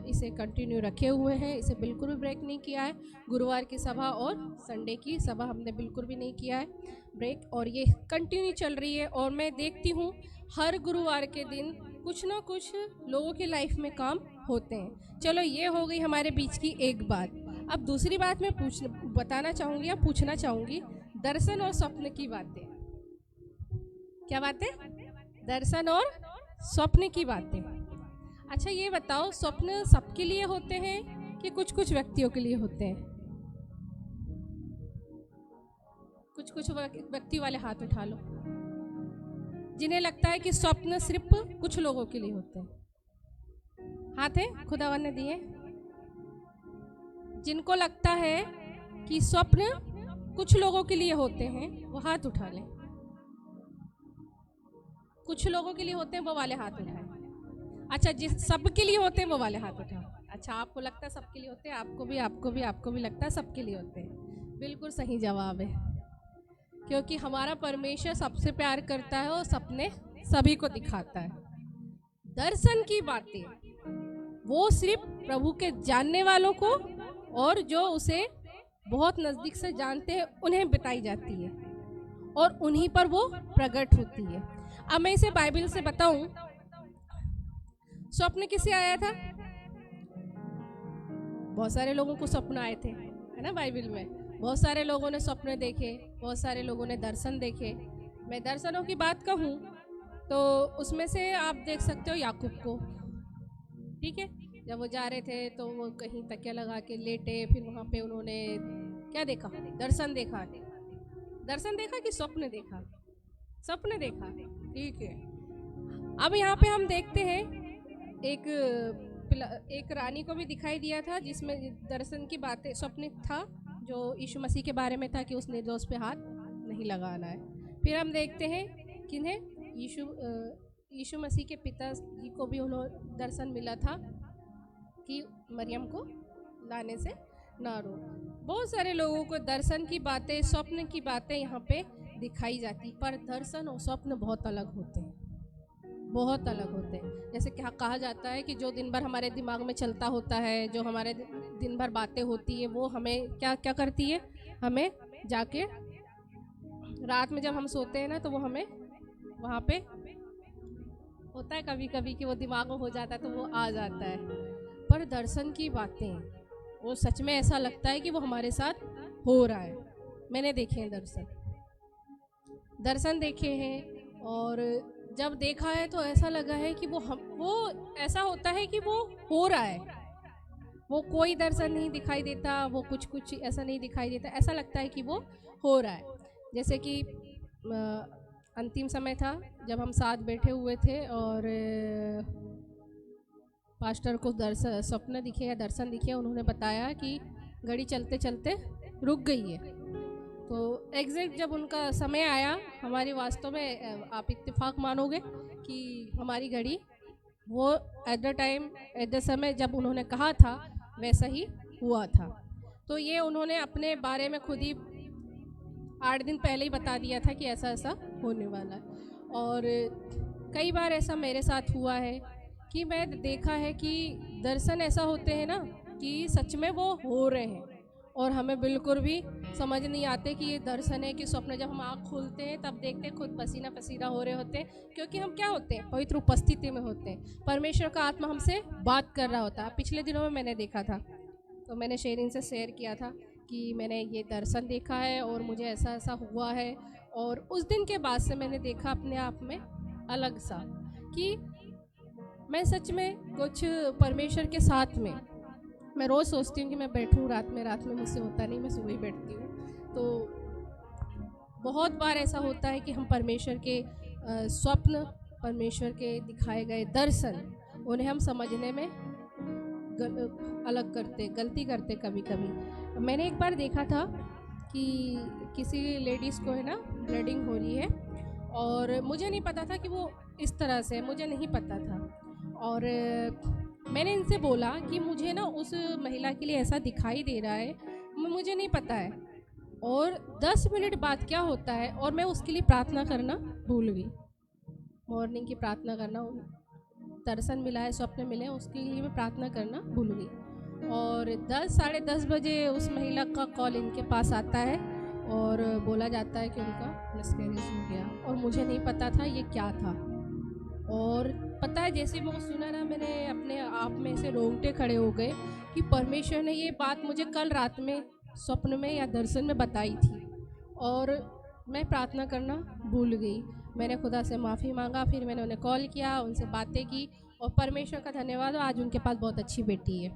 इसे कंटिन्यू रखे हुए हैं, इसे बिल्कुल भी ब्रेक नहीं किया है। गुरुवार की सभा और संडे की सभा हमने बिल्कुल भी नहीं किया है ब्रेक, और ये कंटिन्यू चल रही है। और मैं देखती हूँ हर गुरुवार के दिन कुछ ना कुछ लोगों की लाइफ में काम होते हैं। चलो ये हो गई हमारे बीच की एक बात। अब दूसरी बात मैं बताना चाहूँगी या पूछना चाहूँगी, दर्शन और स्वप्न की बातें। क्या बातें? दर्शन और स्वप्न की बातें। अच्छा ये बताओ, स्वप्न सबके लिए होते हैं कि कुछ कुछ व्यक्तियों के लिए होते हैं? कुछ कुछ व्यक्ति वाले हाथ उठा लो जिन्हें लगता है कि स्वप्न सिर्फ कुछ लोगों के लिए होते हैं। हाथ है खुदावन ने दिए। जिनको लगता है कि स्वप्न कुछ लोगों के लिए होते हैं वो हाथ उठा लें। कुछ लोगों के लिए होते हैं वो वाले हाथ उठाएं। अच्छा, जिस सबके लिए होते हैं वो वाले हाथ उठाओ। अच्छा, आपको लगता है सबके लिए होते हैं, आपको भी लगता है सबके लिए होते हैं। बिल्कुल सही जवाब है, क्योंकि हमारा परमेश्वर सबसे प्यार करता है और सपने सभी को दिखाता है। दर्शन की बातें वो सिर्फ प्रभु के जानने वालों को और जो उसे बहुत नजदीक से जानते हैं उन्हें बताई जाती है और उन्हीं पर वो प्रकट होती है। अब मैं इसे बाइबल से बताऊं, स्वप्न किसे आया था? बहुत सारे लोगों को स्वप्न आए थे, है ना। बाइबल में बहुत सारे लोगों ने स्वप्न देखे, बहुत सारे लोगों ने दर्शन देखे। मैं दर्शनों की बात कहूँ तो उसमें से आप देख सकते हो याकूब को। ठीक है, जब वो जा रहे थे तो वो कहीं तकिया लगा के लेटे, फिर वहाँ पे उन्होंने क्या देखा? दर्शन देखा। दर्शन देखा कि स्वप्न देखा? स्वप्न देखा। ठीक है, अब यहाँ पे हम देखते हैं एक एक रानी को भी दिखाई दिया था, जिसमें दर्शन की बातें स्वप्न था जो यीशु मसीह के बारे में था कि उस निर्दोष पे हाथ नहीं लगाना है। फिर हम देखते हैं किन्हें, यीशु मसीह के पिताजी को भी उन्होंने दर्शन मिला था कि मरियम को लाने से ना रो। बहुत सारे लोगों को दर्शन की बातें, स्वप्न की बातें यहाँ पे दिखाई जाती, पर दर्शन और स्वप्न बहुत अलग होते हैं, बहुत अलग होते हैं। जैसे क्या कहा जाता है कि जो दिन भर हमारे दिमाग में चलता होता है, जो हमारे दिन भर बातें होती है, वो हमें क्या क्या करती है, हमें जाके रात में जब हम सोते हैं ना, तो वो हमें वहाँ पे होता है कभी कभी कि वो दिमाग में हो जाता है तो वो आ जाता है। पर दर्शन की बातें, वो सच में ऐसा लगता है कि वो हमारे साथ हो रहा है। मैंने देखे हैं दर्शन देखे हैं, और जब देखा है तो ऐसा लगा है कि वो ऐसा होता है कि वो हो रहा है, वो कोई दर्शन नहीं दिखाई देता, वो कुछ ऐसा नहीं दिखाई देता, ऐसा लगता है कि वो हो रहा है। जैसे कि अंतिम समय था जब हम साथ बैठे हुए थे और पास्टर को स्वप्न दिखे या दर्शन दिखे, उन्होंने बताया कि गाड़ी चलते चलते रुक गई है। तो एग्जैक्ट जब उनका समय आया, हमारी वास्तव में आप इत्तेफाक मानोगे कि हमारी घड़ी वो एट द समय जब उन्होंने कहा था वैसा ही हुआ था। तो ये उन्होंने अपने बारे में खुद ही 8 दिन पहले ही बता दिया था कि ऐसा ऐसा होने वाला है। और कई बार ऐसा मेरे साथ हुआ है कि मैं देखा है कि दर्शन ऐसा होते हैं ना कि सच में वो हो रहे हैं और हमें बिल्कुल भी समझ नहीं आते कि ये दर्शन है कि स्वप्न। जब हम आँख खोलते हैं तब देखते हैं खुद पसीना पसीना हो रहे होते हैं, क्योंकि हम क्या होते हैं, पवित्र उपस्थिति में होते हैं, परमेश्वर का आत्मा हमसे बात कर रहा होता है। पिछले दिनों में मैंने देखा था, तो मैंने शेरिन से शेयर किया था कि मैंने ये दर्शन देखा है और मुझे ऐसा ऐसा हुआ है। और उस दिन के बाद से मैंने देखा अपने आप में अलग सा कि मैं सच में कुछ परमेश्वर के साथ में, मैं रोज़ सोचती हूँ कि मैं बैठूँ रात में मुझसे होता नहीं, मैं सुबह ही बैठती हूँ। तो बहुत बार ऐसा होता है कि हम परमेश्वर के स्वप्न, परमेश्वर के दिखाए गए दर्शन, उन्हें हम समझने में गलती करते कभी कभी। मैंने एक बार देखा था कि किसी लेडीज़ को है ना ब्लीडिंग हो रही है, और मुझे नहीं पता था कि वो इस तरह से, मुझे नहीं पता था। और मैंने इनसे बोला कि मुझे ना उस महिला के लिए ऐसा दिखाई दे रहा है, मुझे नहीं पता है। और 10 मिनट बाद क्या होता है, और मैं उसके लिए प्रार्थना करना भूल गई। मॉर्निंग की प्रार्थना करना, दर्शन मिला है, स्वप्न मिले, उसके लिए मैं प्रार्थना करना भूल गई। और 10 साढ़े 10 बजे उस महिला का कॉल इनके पास आता है और बोला जाता है कि उनका मिसकैरेज हो गया, और मुझे नहीं पता था ये क्या था। और पता है जैसे वो सुना ना, मैंने अपने आप में से रोंगटे खड़े हो गए कि परमेश्वर ने ये बात मुझे कल रात में स्वप्न में या दर्शन में बताई थी, और मैं प्रार्थना करना भूल गई। मैंने खुदा से माफ़ी मांगा, फिर मैंने उन्हें कॉल किया, उनसे बातें की, और परमेश्वर का धन्यवाद, आज उनके पास बहुत अच्छी बेटी है।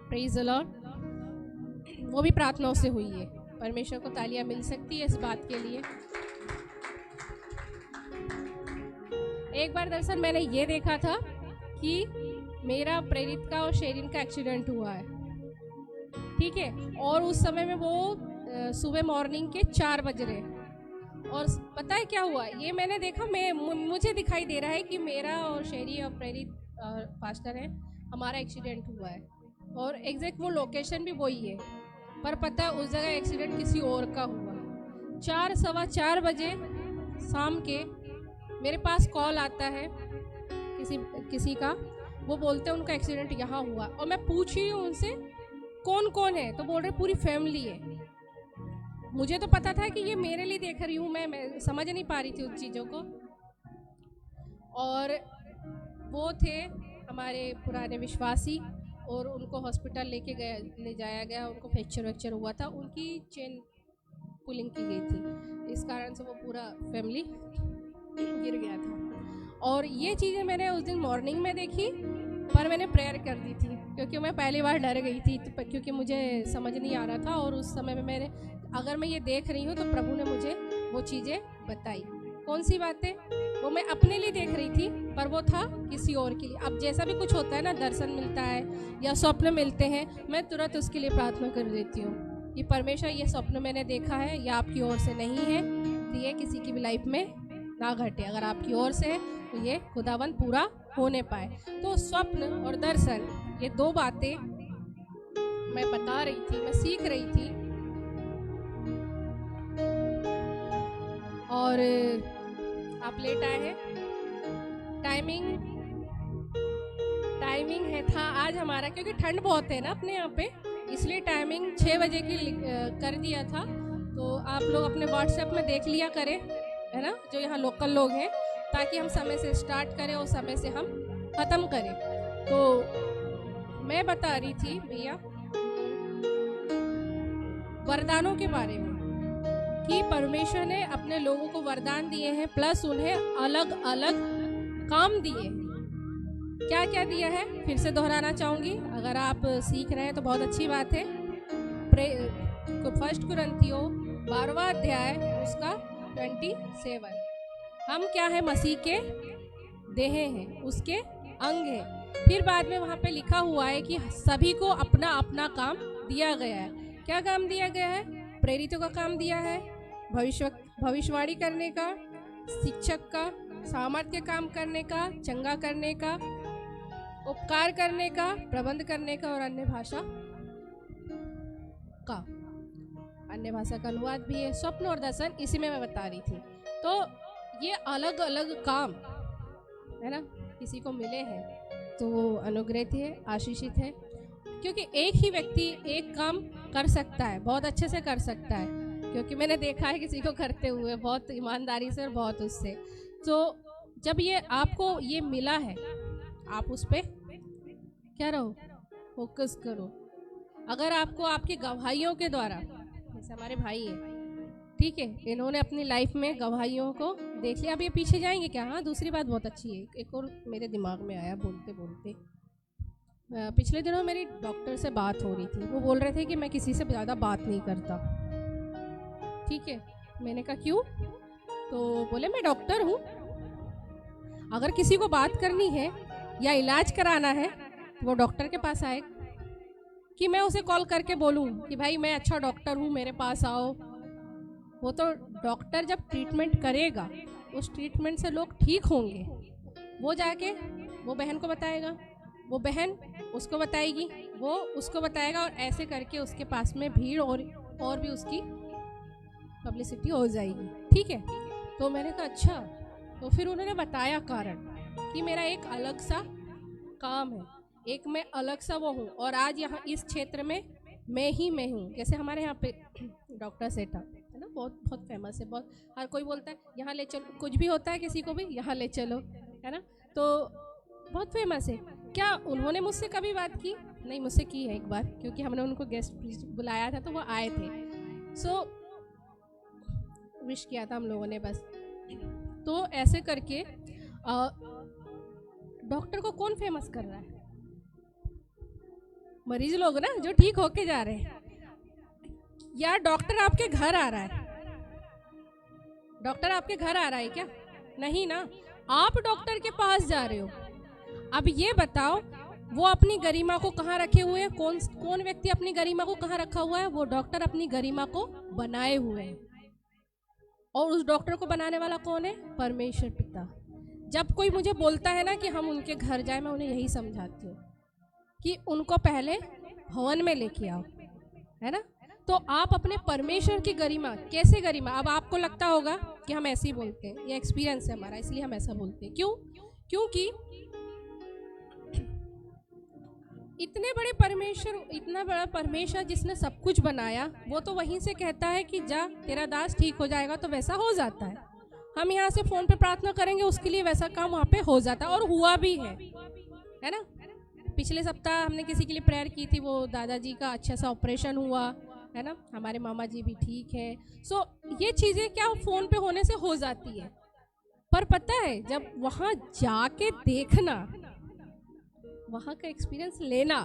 Praise the Lord. वो भी प्रार्थनाओं से हुई है। परमेश्वर को तालियां मिल सकती है इस बात के लिए। एक बार दरअसल मैंने ये देखा था कि मेरा प्रेरित का और शेरिन का एक्सीडेंट हुआ है, ठीक है, और उस समय में वो सुबह मॉर्निंग के 4 बज रहे, और पता है क्या हुआ, ये मैंने देखा, मुझे दिखाई दे रहा है कि मेरा और शेरी और प्रेरित पास्टर है, हमारा एक्सीडेंट हुआ है, और एग्जैक्ट वो लोकेशन भी वही है, पर पता है उस जगह एक्सीडेंट किसी और का हुआ। 4 सवा 4 बजे शाम के मेरे पास कॉल आता है किसी का, वो बोलते हैं उनका एक्सीडेंट यहाँ हुआ, और मैं पूछ रही हूँ उनसे कौन कौन है, तो बोल रहे पूरी फैमिली है। मुझे तो पता था कि ये मेरे लिए देख रही हूँ, मैं समझ नहीं पा रही थी उन चीज़ों को। और वो थे हमारे पुराने विश्वासी, और उनको हॉस्पिटल ले जाया गया, उनको फ्रैक्चर हुआ था, उनकी चेन पुलिंग की गई थी, इस कारण से वो पूरा फैमिली गिर गया था। और ये चीज़ें मैंने उस दिन मॉर्निंग में देखी, पर मैंने प्रेयर कर दी थी, क्योंकि मैं पहली बार डर गई थी, तो क्योंकि मुझे समझ नहीं आ रहा था, और उस समय में अगर मैं ये देख रही हूँ तो प्रभु ने मुझे वो चीज़ें बताई। कौन सी बातें? वो मैं अपने लिए देख रही थी, पर वो था किसी और के लिए। अब जैसा भी कुछ होता है ना, दर्शन मिलता है या स्वप्न मिलते हैं, मैं तुरंत उसके लिए प्रार्थना कर देती हूँ कि परमेश्वर ये स्वप्न मैंने देखा है, ये आपकी ओर से नहीं है, तो ये किसी की भी लाइफ में ना घटे। अगर आपकी ओर से है तो ये खुदावन पूरा होने पाए। तो स्वप्न और दर्शन, ये दो बातें मैं बता रही थी, मैं सीख रही थी। और आप लेट आए हैं। टाइमिंग है था आज हमारा, क्योंकि ठंड बहुत है ना अपने यहाँ पे, इसलिए टाइमिंग 6 बजे की कर दिया था। तो आप लोग अपने व्हाट्सएप में देख लिया करें, है ना, जो यहाँ लोकल लोग हैं, ताकि हम समय से स्टार्ट करें और समय से हम ख़त्म करें। तो मैं बता रही थी भैया वरदानों के बारे में कि परमेश्वर ने अपने लोगों को वरदान दिए हैं, प्लस उन्हें अलग अलग काम दिए हैं। क्या क्या दिया है फिर से दोहराना चाहूँगी, अगर आप सीख रहे हैं तो बहुत अच्छी बात है। फर्स्ट कुरिन्थियों 12वां अध्याय उसका 27, हम क्या है? मसीह के देह हैं, उसके अंग हैं। फिर बाद में वहाँ पे लिखा हुआ है कि सभी को अपना अपना काम दिया गया है। क्या काम दिया गया है? प्रेरितों का काम दिया है, भविष्यवाणी करने का, शिक्षक का, सामर्थ्य काम करने का, चंगा करने का, उपकार करने का, प्रबंध करने का, और अन्य भाषा का अनुवाद भी है। स्वप्न और दर्शन इसी में मैं बता रही थी। तो ये अलग अलग काम है ना, किसी को मिले हैं तो वो अनुग्रहित है, आशीषित है, क्योंकि एक ही व्यक्ति एक काम कर सकता है, बहुत अच्छे से कर सकता है, क्योंकि मैंने देखा है किसी को करते हुए बहुत ईमानदारी से और बहुत उससे। तो जब ये आपको ये मिला है, आप उस पर क्या रहो, फोकस करो। अगर आपको आपकी गवाहियों के द्वारा, जैसे हमारे भाई है, ठीक है, इन्होंने अपनी लाइफ में गवाहियों को देख लिया। अब ये पीछे जाएंगे क्या? हाँ, दूसरी बात बहुत अच्छी है, एक और मेरे दिमाग में आया बोलते बोलते। पिछले दिनों मेरी डॉक्टर से बात हो रही थी, वो बोल रहे थे कि मैं किसी से ज़्यादा बात नहीं करता। ठीक है, मैंने कहा क्यों? तो बोले मैं डॉक्टर हूँ, अगर किसी को बात करनी है या इलाज कराना है तो वो डॉक्टर के पास आए, कि मैं उसे कॉल करके बोलूँ कि भाई मैं अच्छा डॉक्टर हूँ, मेरे पास आओ। वो तो डॉक्टर जब ट्रीटमेंट करेगा, उस ट्रीटमेंट से लोग ठीक होंगे, वो जाके वो बहन को बताएगा, वो बहन उसको बताएगी, वो उसको बताएगा, और ऐसे करके उसके पास में भीड़ और भी उसकी पब्लिसिटी हो जाएगी। ठीक है, तो मैंने कहा अच्छा। तो फिर उन्होंने बताया कारण कि मेरा एक अलग सा काम है, एक मैं अलग सा वो हूँ, और आज यहाँ इस क्षेत्र में मैं हूँ। जैसे हमारे यहाँ पे डॉक्टर सेठा है ना, बहुत बहुत फेमस है, बहुत हर कोई बोलता है यहाँ ले चलो, कुछ भी होता है किसी को भी यहाँ ले चलो, है ना, तो बहुत फेमस है। क्या उन्होंने मुझसे कभी बात की? नहीं, मुझसे की है एक बार, क्योंकि हमने उनको गेस्ट बुलाया था तो वो आए थे, सो विश किया था हम लोगों ने बस। तो ऐसे करके डॉक्टर को कौन फेमस कर रहा है? मरीज लोग ना, जो ठीक होके जा रहे हैं। या डॉक्टर आपके घर आ रहा है? डॉक्टर आपके घर आ रहा है क्या? नहीं ना, आप डॉक्टर के पास जा रहे हो। अब ये बताओ, वो अपनी गरिमा को कहाँ रखे हुए हैं? कौन व्यक्ति अपनी गरिमा को कहाँ रखा हुआ है? वो डॉक्टर अपनी गरिमा को बनाए हुए हैं, और उस डॉक्टर को बनाने वाला कौन है? परमेश्वर पिता। जब कोई मुझे बोलता है ना कि हम उनके घर जाए, मैं उन्हें यही समझाती हूँ कि उनको पहले भवन में लेके आओ, है ना। तो आप अपने परमेश्वर की गरिमा, कैसे गरिमा? अब आपको लगता होगा कि हम ऐसे ही बोलते हैं, ये एक्सपीरियंस है हमारा, इसलिए हम ऐसा बोलते हैं। क्यों? क्योंकि इतने बड़े परमेश्वर, इतना बड़ा परमेश्वर जिसने सब कुछ बनाया, वो तो वहीं से कहता है कि जा तेरा दास ठीक हो जाएगा, तो वैसा हो जाता है। हम यहाँ से फोन पे प्रार्थना करेंगे, उसके लिए वैसा काम वहाँ पे हो जाता है, और हुआ भी है ना। पिछले सप्ताह हमने किसी के लिए प्रेयर की थी, वो दादाजी का अच्छा सा ऑपरेशन हुआ, है ना, हमारे मामा जी भी ठीक है। सो ये चीज़ें क्या फ़ोन पे होने से हो जाती है, पर पता है जब वहाँ जाके देखना, वहाँ का एक्सपीरियंस लेना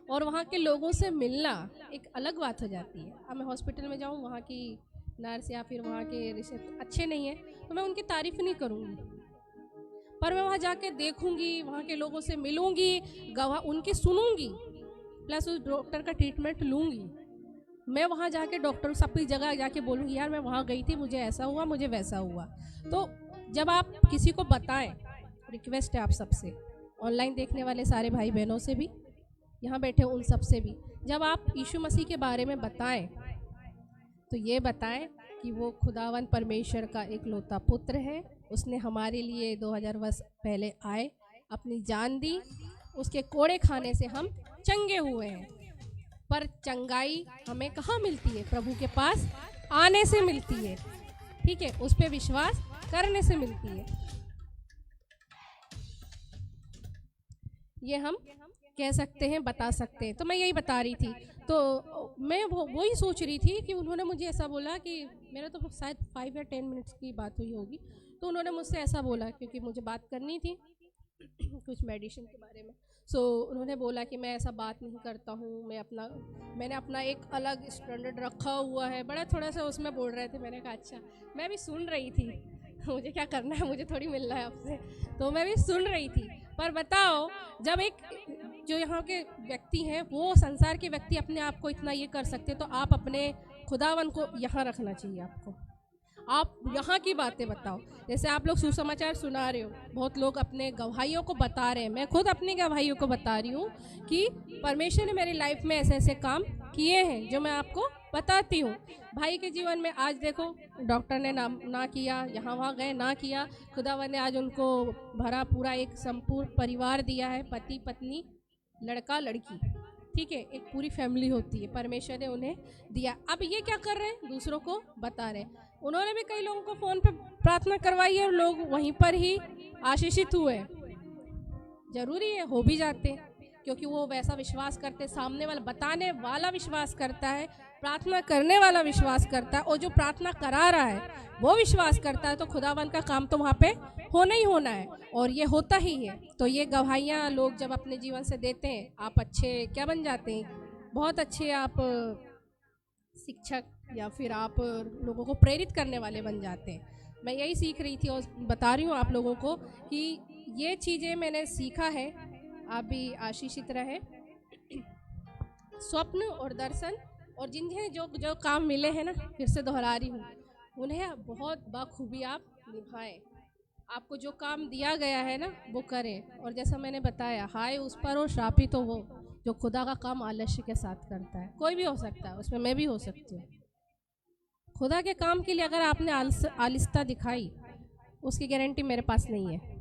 और वहाँ के लोगों से मिलना एक अलग बात हो जाती है। अब मैं हॉस्पिटल में जाऊँ, वहाँ की नर्स या फिर वहाँ के रिसेप्शन अच्छे नहीं हैं तो मैं उनकी तारीफ़ नहीं करूँगी, पर मैं वहाँ जाके देखूँगी, वहाँ के लोगों से मिलूँगी, गवाह उनकी सुनूँगी, प्लस उस डॉक्टर का ट्रीटमेंट लूँगी। मैं वहाँ जाके डॉक्टर सबकी जगह जाके बोलूँगी यार मैं वहाँ गई थी, मुझे ऐसा हुआ, मुझे वैसा हुआ। तो जब आप किसी को बताएं, रिक्वेस्ट है आप सबसे, ऑनलाइन देखने वाले सारे भाई बहनों से भी, यहाँ बैठे उन सब से भी, जब आप यीशु मसीह के बारे में बताएं तो ये बताएं कि वो खुदावन परमेश्वर का एकलौता पुत्र है। उसने हमारे लिए 2000 वर्ष पहले आए, अपनी जान दी, उसके कोड़े खाने से हम चंगे हुए हैं। पर चंगाई हमें कहाँ मिलती है? प्रभु के पास आने से मिलती है, ठीक है, उस पर विश्वास करने से मिलती है। ये हम कह सकते हैं, बता सकते हैं। तो मैं यही बता रही थी, तो मैं वही सोच रही थी कि उन्होंने मुझे ऐसा बोला कि मेरा तो शायद 5 या 10 मिनट्स की बात हुई होगी, तो उन्होंने मुझसे ऐसा बोला क्योंकि मुझे बात करनी थी कुछ मेडिसिन के बारे में। सो उन्होंने बोला कि मैं ऐसा बात नहीं करता हूँ, मैंने अपना एक अलग स्टैंडर्ड रखा हुआ है, बड़ा थोड़ा सा उसमें बोल रहे थे। मैंने कहा अच्छा, मैं भी सुन रही थी, मुझे क्या करना है, मुझे थोड़ी मिल रहा है आपसे, तो मैं भी सुन रही थी। पर बताओ, जब एक जो यहाँ के व्यक्ति हैं वो संसार के व्यक्ति अपने आप को इतना ये कर सकते, तो आप अपने खुदावन को यहाँ रखना चाहिए। आपको आप यहाँ की बातें बताओ। जैसे आप लोग सुसमाचार सुना रहे हो, बहुत लोग अपने गवाहियों को बता रहे हैं, मैं खुद अपनी गवाहियों को बता रही हूँ कि परमेश्वर ने मेरी लाइफ में ऐसे ऐसे काम किए हैं जो मैं आपको बताती हूँ। भाई के जीवन में आज देखो, डॉक्टर ने ना किया, यहाँ वहाँ गए ना किया, खुदावन ने आज उनको भरा पूरा एक संपूर्ण परिवार दिया है, पति पत्नी लड़का लड़की, ठीक है, एक पूरी फैमिली होती है, परमेश्वर ने उन्हें दिया। अब ये क्या कर रहे हैं? दूसरों को बता रहे हैं। उन्होंने भी कई लोगों को फ़ोन पे प्रार्थना करवाई है और लोग वहीं पर ही आशीषित हुए। जरूरी है, हो भी जाते हैं, क्योंकि वो वैसा विश्वास करते, सामने वाला बताने वाला विश्वास करता है, प्रार्थना करने वाला विश्वास करता है, और जो प्रार्थना करा रहा है वो विश्वास करता है, तो खुदावन का काम तो वहाँ पे होना ही होना है, और ये होता ही है। तो ये गवाहियाँ लोग जब अपने जीवन से देते हैं, आप अच्छे क्या बन जाते हैं, बहुत अच्छे आप शिक्षक या फिर आप लोगों को प्रेरित करने वाले बन जाते हैं। मैं यही सीख रही थी और बता रही हूँ आप लोगों को कि ये चीज़ें मैंने सीखा है। आप भी आशीषित रहे। स्वप्न और दर्शन और जिन्हें जो जो काम मिले हैं ना, फिर से दोहरा रही हूँ, उन्हें बहुत बखूबी आप निभाएं। आपको जो काम दिया गया है ना वो करें। और जैसा मैंने बताया, हाय उस पर और श्रापित तो वो जो खुदा का काम आलस्य के साथ करता है। कोई भी हो सकता है, उसमें मैं भी हो सकती हूँ। खुदा के काम के लिए अगर आपने आलिस्ता दिखाई, उसकी गारंटी मेरे पास नहीं है।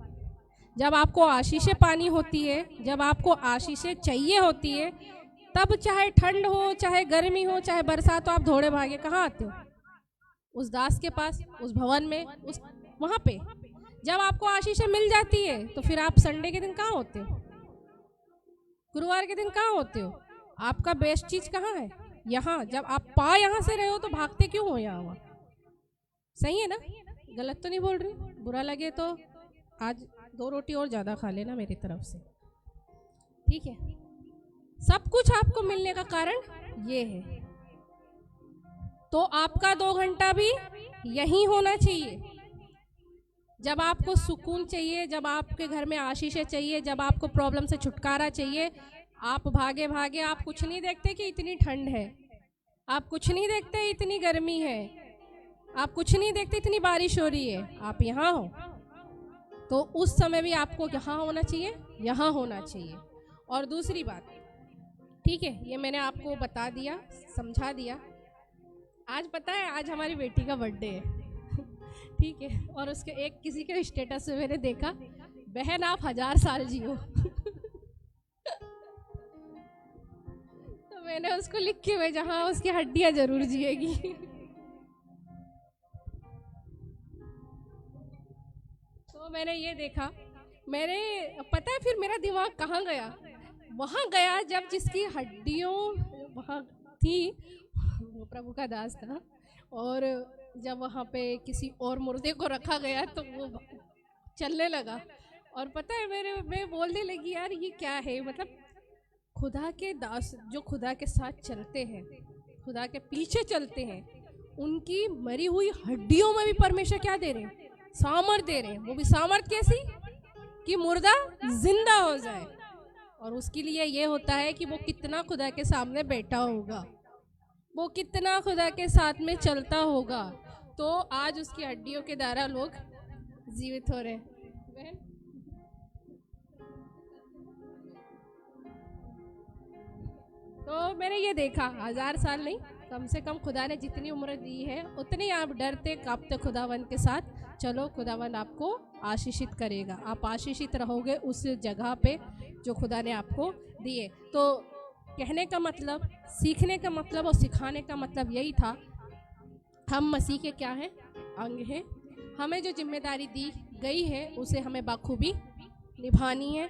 जब आपको आशीषें पानी होती है, जब आपको आशीषें चाहिए होती है, तब चाहे ठंड हो, चाहे गर्मी हो, चाहे बरसात हो, आप दौड़े भागे कहाँ आते हो? उस दास के पास, उस भवन में, उस वहाँ पे। जब आपको आशीषें मिल जाती है तो फिर आप संडे के दिन कहाँ होते हो? गुरुवार के दिन कहाँ होते हो? आपका बेस्ट चीज कहाँ है? यहाँ। जब आप यहाँ से रहे हो तो भागते क्यों हो यहाँ वहाँ? सही है ना? गलत तो नहीं बोल रही? बुरा लगे तो आज 2 रोटी और ज्यादा खा लेना मेरी तरफ से, ठीक है? सब कुछ आपको मिलने का कारण ये है, तो आपका 2 घंटा भी यही होना चाहिए। जब आपको सुकून चाहिए, जब आपके घर में आशीषें चाहिए, जब आपको प्रॉब्लम से छुटकारा चाहिए, आप भागे भागे। आप कुछ नहीं देखते कि इतनी ठंड है, आप कुछ नहीं देखते इतनी गर्मी है, आप कुछ नहीं देखते इतनी बारिश हो रही है, आप यहाँ हो, तो उस समय भी आपको यहाँ होना चाहिए, यहाँ होना चाहिए। और दूसरी बात, ठीक है, ये मैंने आपको बता दिया, समझा दिया। आज पता है, आज हमारी बेटी का बर्थडे है, ठीक है, और उसके एक किसी के स्टेटस में मैंने देखा, बहन आप 1000 साल जियो। तो मैंने उसको लिख के भेजा, हाँ उसकी हड्डियां जरूर जिएगी। तो मैंने ये देखा, मेरे पता है फिर मेरा दिमाग कहाँ गया? वहाँ गया जब जिसकी हड्डियों वहाँ थी वो प्रभु का दास था, और जब वहाँ पे किसी और मुर्दे को रखा गया तो वो चलने लगा। और पता है मैं बोलने लगी, यार ये क्या है? मतलब खुदा के दास जो खुदा के साथ चलते हैं, खुदा के पीछे चलते हैं, उनकी मरी हुई हड्डियों में भी परमेश्वर क्या दे रहे हैं? सामर्थ दे रहे हैं। वो भी सामर्थ कैसी? कि मुर्दा जिंदा हो जाए। और उसके लिए ये होता है कि वो कितना खुदा के सामने बैठा होगा, वो कितना खुदा के साथ में चलता होगा, तो आज उसकी हड्डियों के द्वारा लोग जीवित हो रहे हैं। बहन, तो मैंने ये देखा 1000 साल नहीं, कम से कम खुदा ने जितनी उम्र दी है उतनी आप डरते कांपते खुदावन के साथ चलो, खुदावन आपको आशीषित करेगा। आप आशीषित रहोगे उस जगह पे जो खुदा ने आपको दिए। तो कहने का मतलब, सीखने का मतलब और सिखाने का मतलब यही था, हम मसीह के क्या हैं? अंग हैं। हमें जो जिम्मेदारी दी गई है उसे हमें बखूबी निभानी है।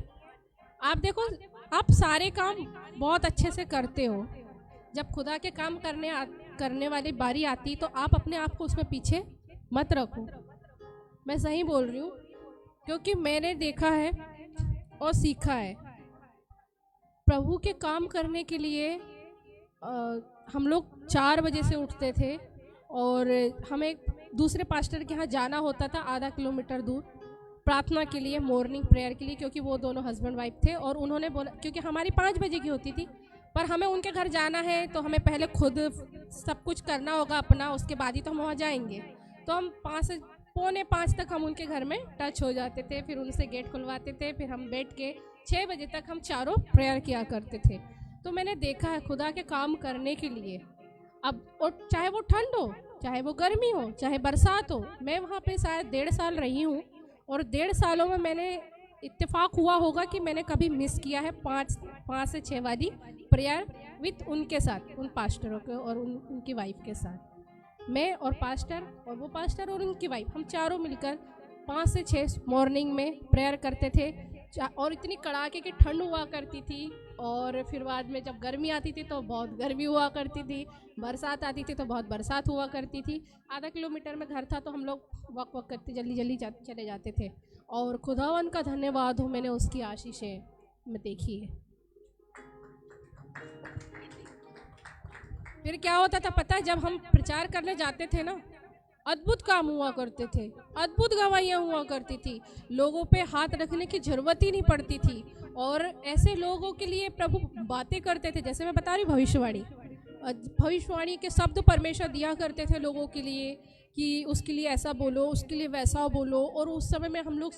आप देखो, आप सारे काम बहुत अच्छे से करते हो, जब खुदा के काम करने वाली बारी आती तो आप अपने आप को उसमें पीछे मत रखो। मैं सही बोल रही हूँ, क्योंकि मैंने देखा है और सीखा है। प्रभु के काम करने के लिए हम लोग 4 बजे से उठते थे और हमें दूसरे पास्टर के यहाँ जाना होता था आधा किलोमीटर दूर प्रार्थना के लिए, मॉर्निंग प्रेयर के लिए, क्योंकि वो दोनों हस्बैंड वाइफ थे। और उन्होंने बोला, क्योंकि हमारी 5 बजे की होती थी, पर हमें उनके घर जाना है तो हमें पहले खुद सब कुछ करना होगा अपना, उसके बाद ही तो हम वहाँ जाएंगे। तो हम 4:45 तक हम उनके घर में टच हो जाते थे, फिर उनसे गेट खुलवाते थे, फिर हम बैठ के 6 बजे तक हम चारों प्रेयर किया करते थे। तो मैंने देखा है खुदा के काम करने के लिए, अब और चाहे वो ठंड हो, चाहे वो गर्मी हो, चाहे बरसात हो, मैं वहाँ पे शायद 1.5 साल रही हूँ और 1.5 सालों में मैंने इत्तेफाक हुआ होगा कि मैंने कभी मिस किया है 5 से 6 वाली प्रेयर विथ उनके साथ, उन पास्टरों के और उनकी वाइफ के साथ। मैं और पास्टर और वो पास्टर और उनकी वाइफ, हम चारों मिलकर 5 से 6 मॉर्निंग में प्रेयर करते थे। और इतनी कड़ाके की ठंड हुआ करती थी, और फिर बाद में जब गर्मी आती थी तो बहुत गर्मी हुआ करती थी, बरसात आती थी तो बहुत बरसात हुआ करती थी। आधा किलोमीटर में घर था तो हम लोग वॉक करते जल्दी जल्दी चले जाते थे। और खुदावन का धन्यवाद हो, मैंने उसकी आशीषें में देखी है। फिर क्या होता था पता है, जब हम प्रचार करने जाते थे ना, अद्भुत काम हुआ करते थे, अद्भुत गवाहियाँ हुआ करती थी, लोगों पे हाथ रखने की जरूरत ही नहीं पड़ती थी। और ऐसे लोगों के लिए प्रभु बातें करते थे, जैसे मैं बता रही भविष्यवाणी के शब्द परमेश्वर दिया करते थे लोगों के लिए कि उसके लिए ऐसा बोलो, उसके लिए वैसा बोलो। और उस समय में हम लोग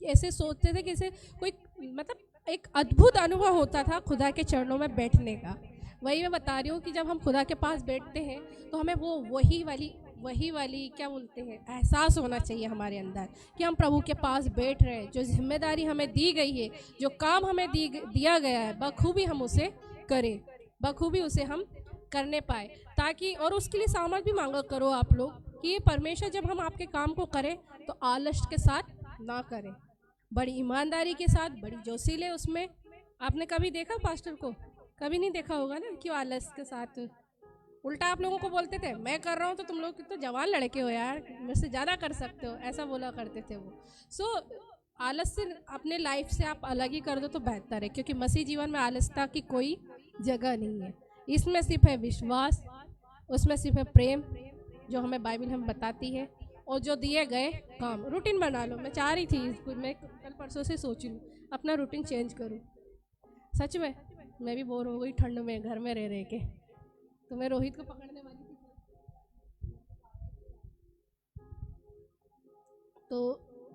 ऐसे सोचते थे कि इसे कोई मतलब एक अद्भुत अनुभव होता था खुदा के चरणों में बैठने का। वही मैं बता रही हूँ कि जब हम खुदा के पास बैठते हैं तो हमें वो वही वाली क्या बोलते हैं, एहसास होना चाहिए हमारे अंदर कि हम प्रभु के पास बैठ रहे हैं। जो जिम्मेदारी हमें दी गई है, जो काम हमें दिया गया है, बखूबी हम उसे करें, बखूबी उसे हम करने पाए। ताकि और उसके लिए सामर्थ भी मांगा करो आप लोग कि परमेश्वर जब हम आपके काम को करें तो आलस के साथ ना करें, बड़ी ईमानदारी के साथ, बड़ी जोशीले उसमें। आपने कभी देखा पास्टर को? कभी नहीं देखा होगा ना कि आलस के साथ। उल्टा आप लोगों को बोलते थे, मैं कर रहा हूँ तो तुम लोग तो जवान लड़के हो यार, मुझसे ज़्यादा कर सकते हो, ऐसा बोला करते थे वो। सो आलस से अपने लाइफ से आप अलग ही कर दो तो बेहतर है, क्योंकि मसीह जीवन में आलसता की कोई जगह नहीं है। इसमें सिर्फ है विश्वास, उसमें सिर्फ है प्रेम, जो हमें बाइबल हमें बताती है, और जो दिए गए काम। रूटीन बना लो। मैं चाह रही थी, मैं कल परसों से सोच लूँ अपना रूटीन चेंज करूँ। सच में मैं भी बोर हो गई ठंड में घर में रह के, तो मैं रोहित को पकड़ने वाली थी। तो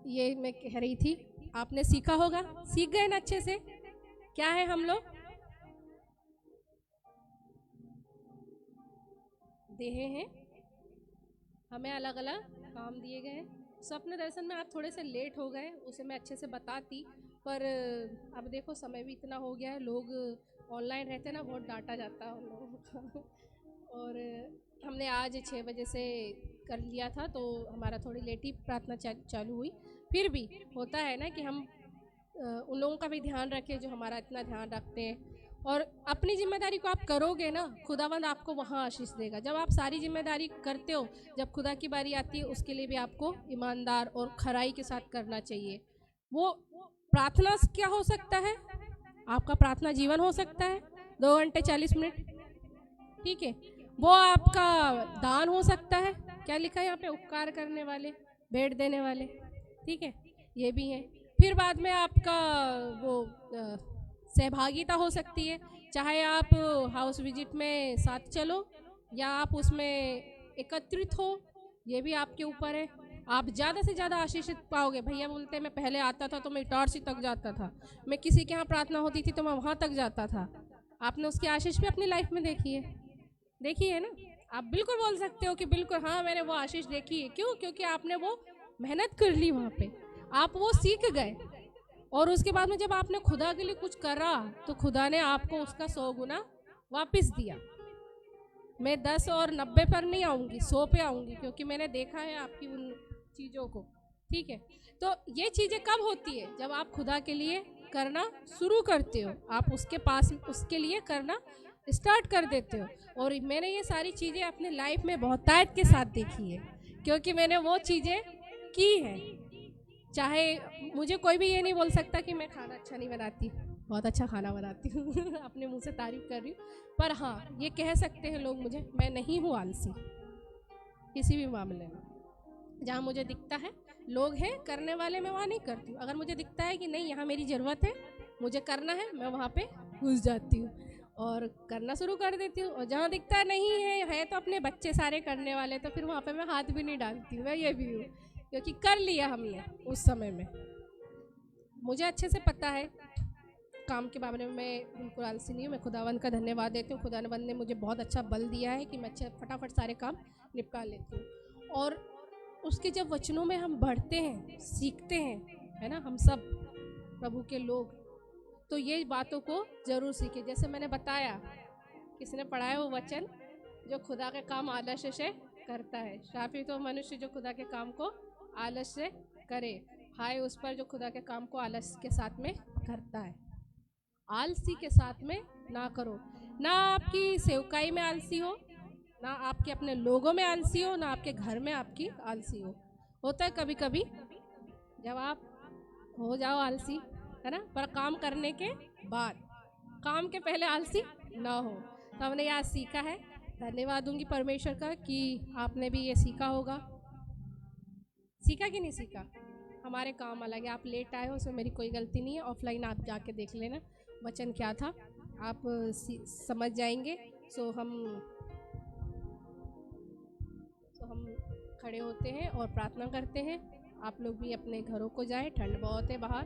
ये मैं कह रही थी, आपने सीखा होगा, सीख गए ना अच्छे से। क्या है हम लोग देहे हैं, हमें अलग अलग काम दिए गए हैं। स्वप्न दर्शन में आप थोड़े से लेट हो गए, उसे मैं अच्छे से बताती, पर अब देखो समय भी इतना हो गया है, लोग ऑनलाइन रहते ना, बहुत डांटा जाता है उन लोगों का। और हमने आज 6 बजे से कर लिया था, तो हमारा थोड़ी लेट ही प्रार्थना चालू हुई। फिर भी होता है ना कि हम उन लोगों का भी ध्यान रखें जो हमारा इतना ध्यान रखते हैं। और अपनी जिम्मेदारी को आप करोगे ना, खुदावंद आपको वहाँ आशीष देगा। जब आप सारी जिम्मेदारी करते हो, जब खुदा की बारी आती है, उसके लिए भी आपको ईमानदार और खराई के साथ करना चाहिए। वो प्रार्थना क्या हो सकता है, आपका प्रार्थना जीवन हो सकता है 2 घंटे 40 मिनट, ठीक है। वो आपका दान हो सकता है। क्या लिखा है यहाँ पे? उपकार करने वाले, भेंट देने वाले, ठीक है, ये भी है। फिर बाद में आपका वो सहभागिता हो सकती है, चाहे आप हाउस विजिट में साथ चलो या आप उसमें एकत्रित हो, ये भी आपके ऊपर है। आप ज़्यादा से ज़्यादा आशीषित पाओगे। भैया बोलते हैं मैं पहले आता था तो मैं इटारसी तक जाता था, मैं किसी के यहाँ प्रार्थना होती थी तो मैं वहाँ तक जाता था। आपने उसकी आशीष भी अपनी लाइफ में देखी है ना? आप बिल्कुल बोल सकते हो कि बिल्कुल हाँ मैंने वो आशीष देखी है। क्यों? क्योंकि आपने वो मेहनत कर ली, वहाँ पे आप वो सीख गए, और उसके बाद में जब आपने खुदा के लिए कुछ करा तो खुदा ने आपको उसका 100 गुना वापस दिया। मैं 10 और 90 पर नहीं आऊँगी, 100 पे आऊँगी, क्योंकि मैंने देखा है आपकी उन चीज़ों को, ठीक है। तो ये चीज़ें कब होती है? जब आप खुदा के लिए करना शुरू करते हो, आप उसके पास उसके लिए करना स्टार्ट कर देते हो। और मैंने ये सारी चीज़ें अपने लाइफ में बहुतायत के साथ देखी है, क्योंकि मैंने वो चीज़ें की हैं। चाहे मुझे कोई भी ये नहीं बोल सकता कि मैं खाना अच्छा नहीं बनाती, बहुत अच्छा खाना बनाती हूँ अपने मुंह से तारीफ कर रही हूँ। पर हाँ ये कह सकते हैं लोग मुझे, मैं नहीं हूँ आलसी किसी भी मामले में। जहाँ मुझे दिखता है लोग हैं करने वाले, मैं वहाँ नहीं करती हूँ। अगर मुझे दिखता है कि नहीं यहाँ मेरी ज़रूरत है, मुझे करना है, मैं वहाँ पे घुस जाती हूँ और करना शुरू कर देती हूँ। और जहाँ दिखता नहीं है तो अपने बच्चे सारे करने वाले, तो फिर वहाँ पे मैं हाथ भी नहीं डालती हूँ। मैं ये भी हूँ, क्योंकि कर लिया हमने उस समय में। मुझे अच्छे से पता है काम के बारे में, मैं बिल्कुल आलसी नहीं हूँ। मैं खुदावंद का धन्यवाद देती हूँ। खुदावंद ने मुझे बहुत अच्छा बल दिया है कि मैं अच्छा फटाफट सारे काम निपटा लेती हूँ। और उसके जब वचनों में हम बढ़ते हैं, सीखते हैं, है ना, हम सब प्रभु के लोग, तो ये बातों को ज़रूर सीखें। जैसे मैंने बताया, किसने पढ़ा है वो वचन, जो खुदा के काम आलस्य से करता है। शापित तो मनुष्य जो खुदा के काम को आलस्य से करे, हाय उस पर जो खुदा के काम को आलस्य के साथ में करता है। आलसी के साथ में ना करो, ना आपकी सेवकाई में आलसी हो, ना आपके अपने लोगों में आलसी हो, ना आपके घर में आपकी आलसी हो। होता है कभी कभी जब आप हो जाओ आलसी, है ना, पर काम करने के बाद, काम के पहले आलसी ना हो। तो हमने यहाँ सीखा है। धन्यवाद दूंगी परमेश्वर का कि आपने भी ये सीखा होगा। सीखा कि नहीं सीखा? हमारे काम अलग है। आप लेट आए हो, उसमें मेरी कोई गलती नहीं है। ऑफलाइन आप जाके देख लेना वचन क्या था, आप समझ जाएंगे। सो हम खड़े होते हैं और प्रार्थना करते हैं। आप लोग भी अपने घरों को जाएं। ठंड बहुत है बाहर,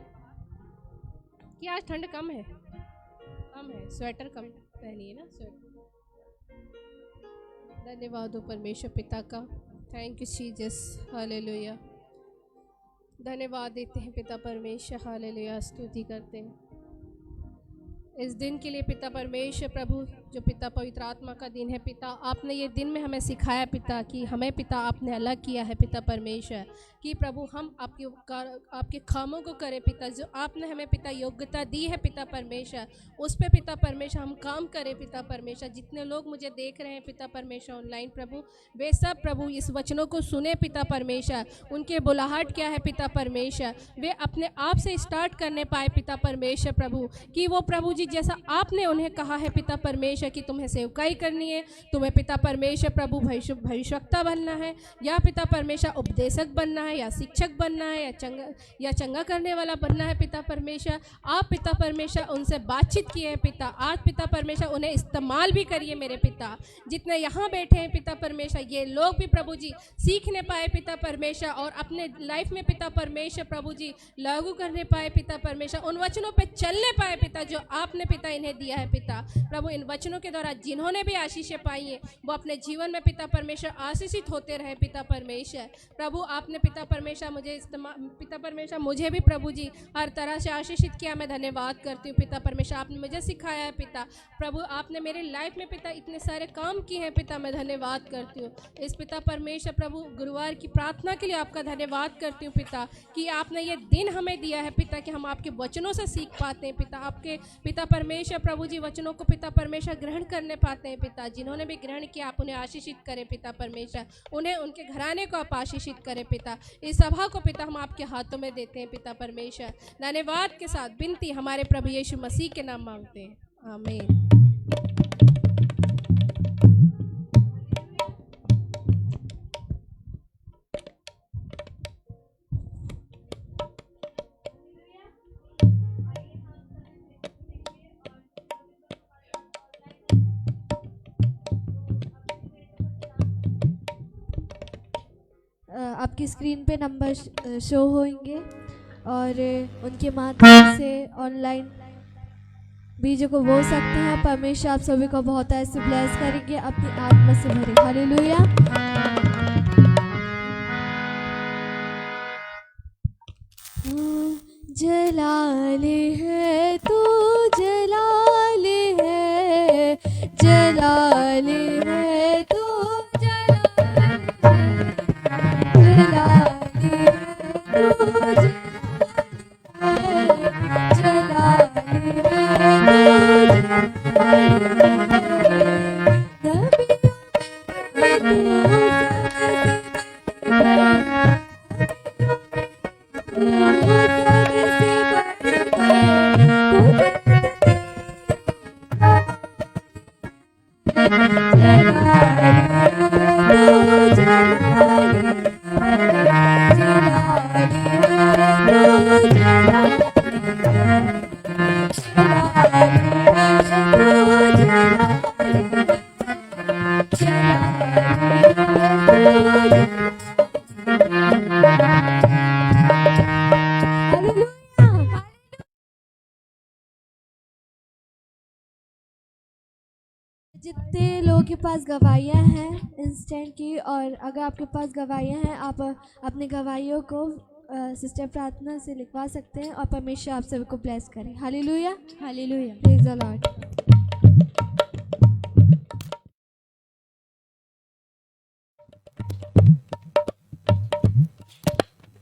कि आज ठंड कम है, स्वेटर कम पहनिए ना, स्वेटर। धन्यवाद हो परमेश्वर पिता का। Thank you Jesus, hallelujah. धन्यवाद देते हैं पिता परमेश्वर, हालेलुया। स्तुति करते हैं इस दिन के लिए पिता परमेश्वर प्रभु, जो पिता पवित्र आत्मा का दिन है। पिता आपने ये दिन में हमें सिखाया पिता, कि हमें पिता आपने अलग किया है पिता परमेश्वर, कि प्रभु हम आपके कामों को करें पिता। जो आपने हमें पिता योग्यता दी है पिता परमेश्वर, उस पे पिता परमेश्वर हम काम करें पिता परमेश्वर। जितने लोग मुझे देख रहे हैं पिता परमेश्वर ऑनलाइन प्रभु, वे सब प्रभु इस वचनों को सुने पिता परमेश्वर। उनके बुलाहट क्या है पिता परमेश्वर, वे अपने आप से स्टार्ट करने पाए पिता परमेश्वर प्रभु, कि वो प्रभु जी जैसा आपने उन्हें कहा है पिता परमेश्वर कि तुम्हें सेवकाई करनी है, तुम्हें पिता परमेश्वर प्रभु भविष्यवक्ता बनना है, या पिता परमेश्वर उपदेशक बनना है, या शिक्षक बनना है, या चंगा करने वाला बनना है पिता परमेश्वर। आप पिता परमेश्वर उनसे बातचीत किए हैं पिता। आज पिता परमेश्वर उन्हें इस्तेमाल भी करिए मेरे पिता। जितने यहाँ बैठे हैं पिता परमेश्वर, ये लोग भी प्रभु जी सीखने पाए पिता परमेश्वर, और अपने लाइफ में पिता परमेश्वर प्रभु जी लागू करने पाए पिता परमेश्वर। उन वचनों पे चलने पाए पिता जो आपने पिता इन्हें दिया है पिता प्रभु। इन वचनों के द्वारा जिन्होंने भी आशीषें पाई हैं, वो अपने जीवन में पिता परमेश्वर आशीषित होते रहे पिता परमेश्वर प्रभु। आपने पिता परमेश्वर पिता परमेश्वर मुझे भी प्रभु जी हर तरह से आशीषित किया। मैं धन्यवाद करती हूँ पिता परमेश्वर। आपने मुझे सिखाया है पिता प्रभु, आपने मेरी लाइफ में पिता इतने सारे काम किए हैं पिता। मैं धन्यवाद करती हूँ इस पिता परमेश्वर प्रभु गुरुवार की प्रार्थना के लिए आपका धन्यवाद करती हूँ पिता, कि आपने ये दिन हमें दिया है पिता, कि हम आपके वचनों से सीख पाते हैं पिता। आपके पिता परमेश्वर प्रभु जी वचनों को पिता परमेश्वर ग्रहण करने पाते हैं पिता। जिन्होंने भी ग्रहण किया आप उन्हें आशीषित करें पिता परमेश्वर, उन्हें उनके घराने को आप आशीषित करें पिता। इस सभा को पिता हम आपके हाथों में देते हैं पिता परमेश्वर। धन्यवाद के साथ विनती हमारे प्रभु यीशु मसीह के नाम मांगते हैं, आमीन। आपकी स्क्रीन पे नंबर शो होंगे और उनके माध्यम से ऑनलाइन बीजों को बो सकते हैं। परमेश्वर आप सभी को बहुत ऐसे ब्लेस करेंगे, अपनी आत्मा से भरे। हालेलुया। जलाले है तू, जलाले है, जलाले है तू, जलाले है तू, जितने लोगों के पास गवाहियाँ हैं इंस्टेंट की, और अगर आपके पास गवाहियाँ हैं आप अपने गवाहियों को सिस्टर प्रार्थना से लिखवा सकते हैं और परमेश्वर आप सभी को ब्लेस करें। Hallelujah, hallelujah. Praise the Lord.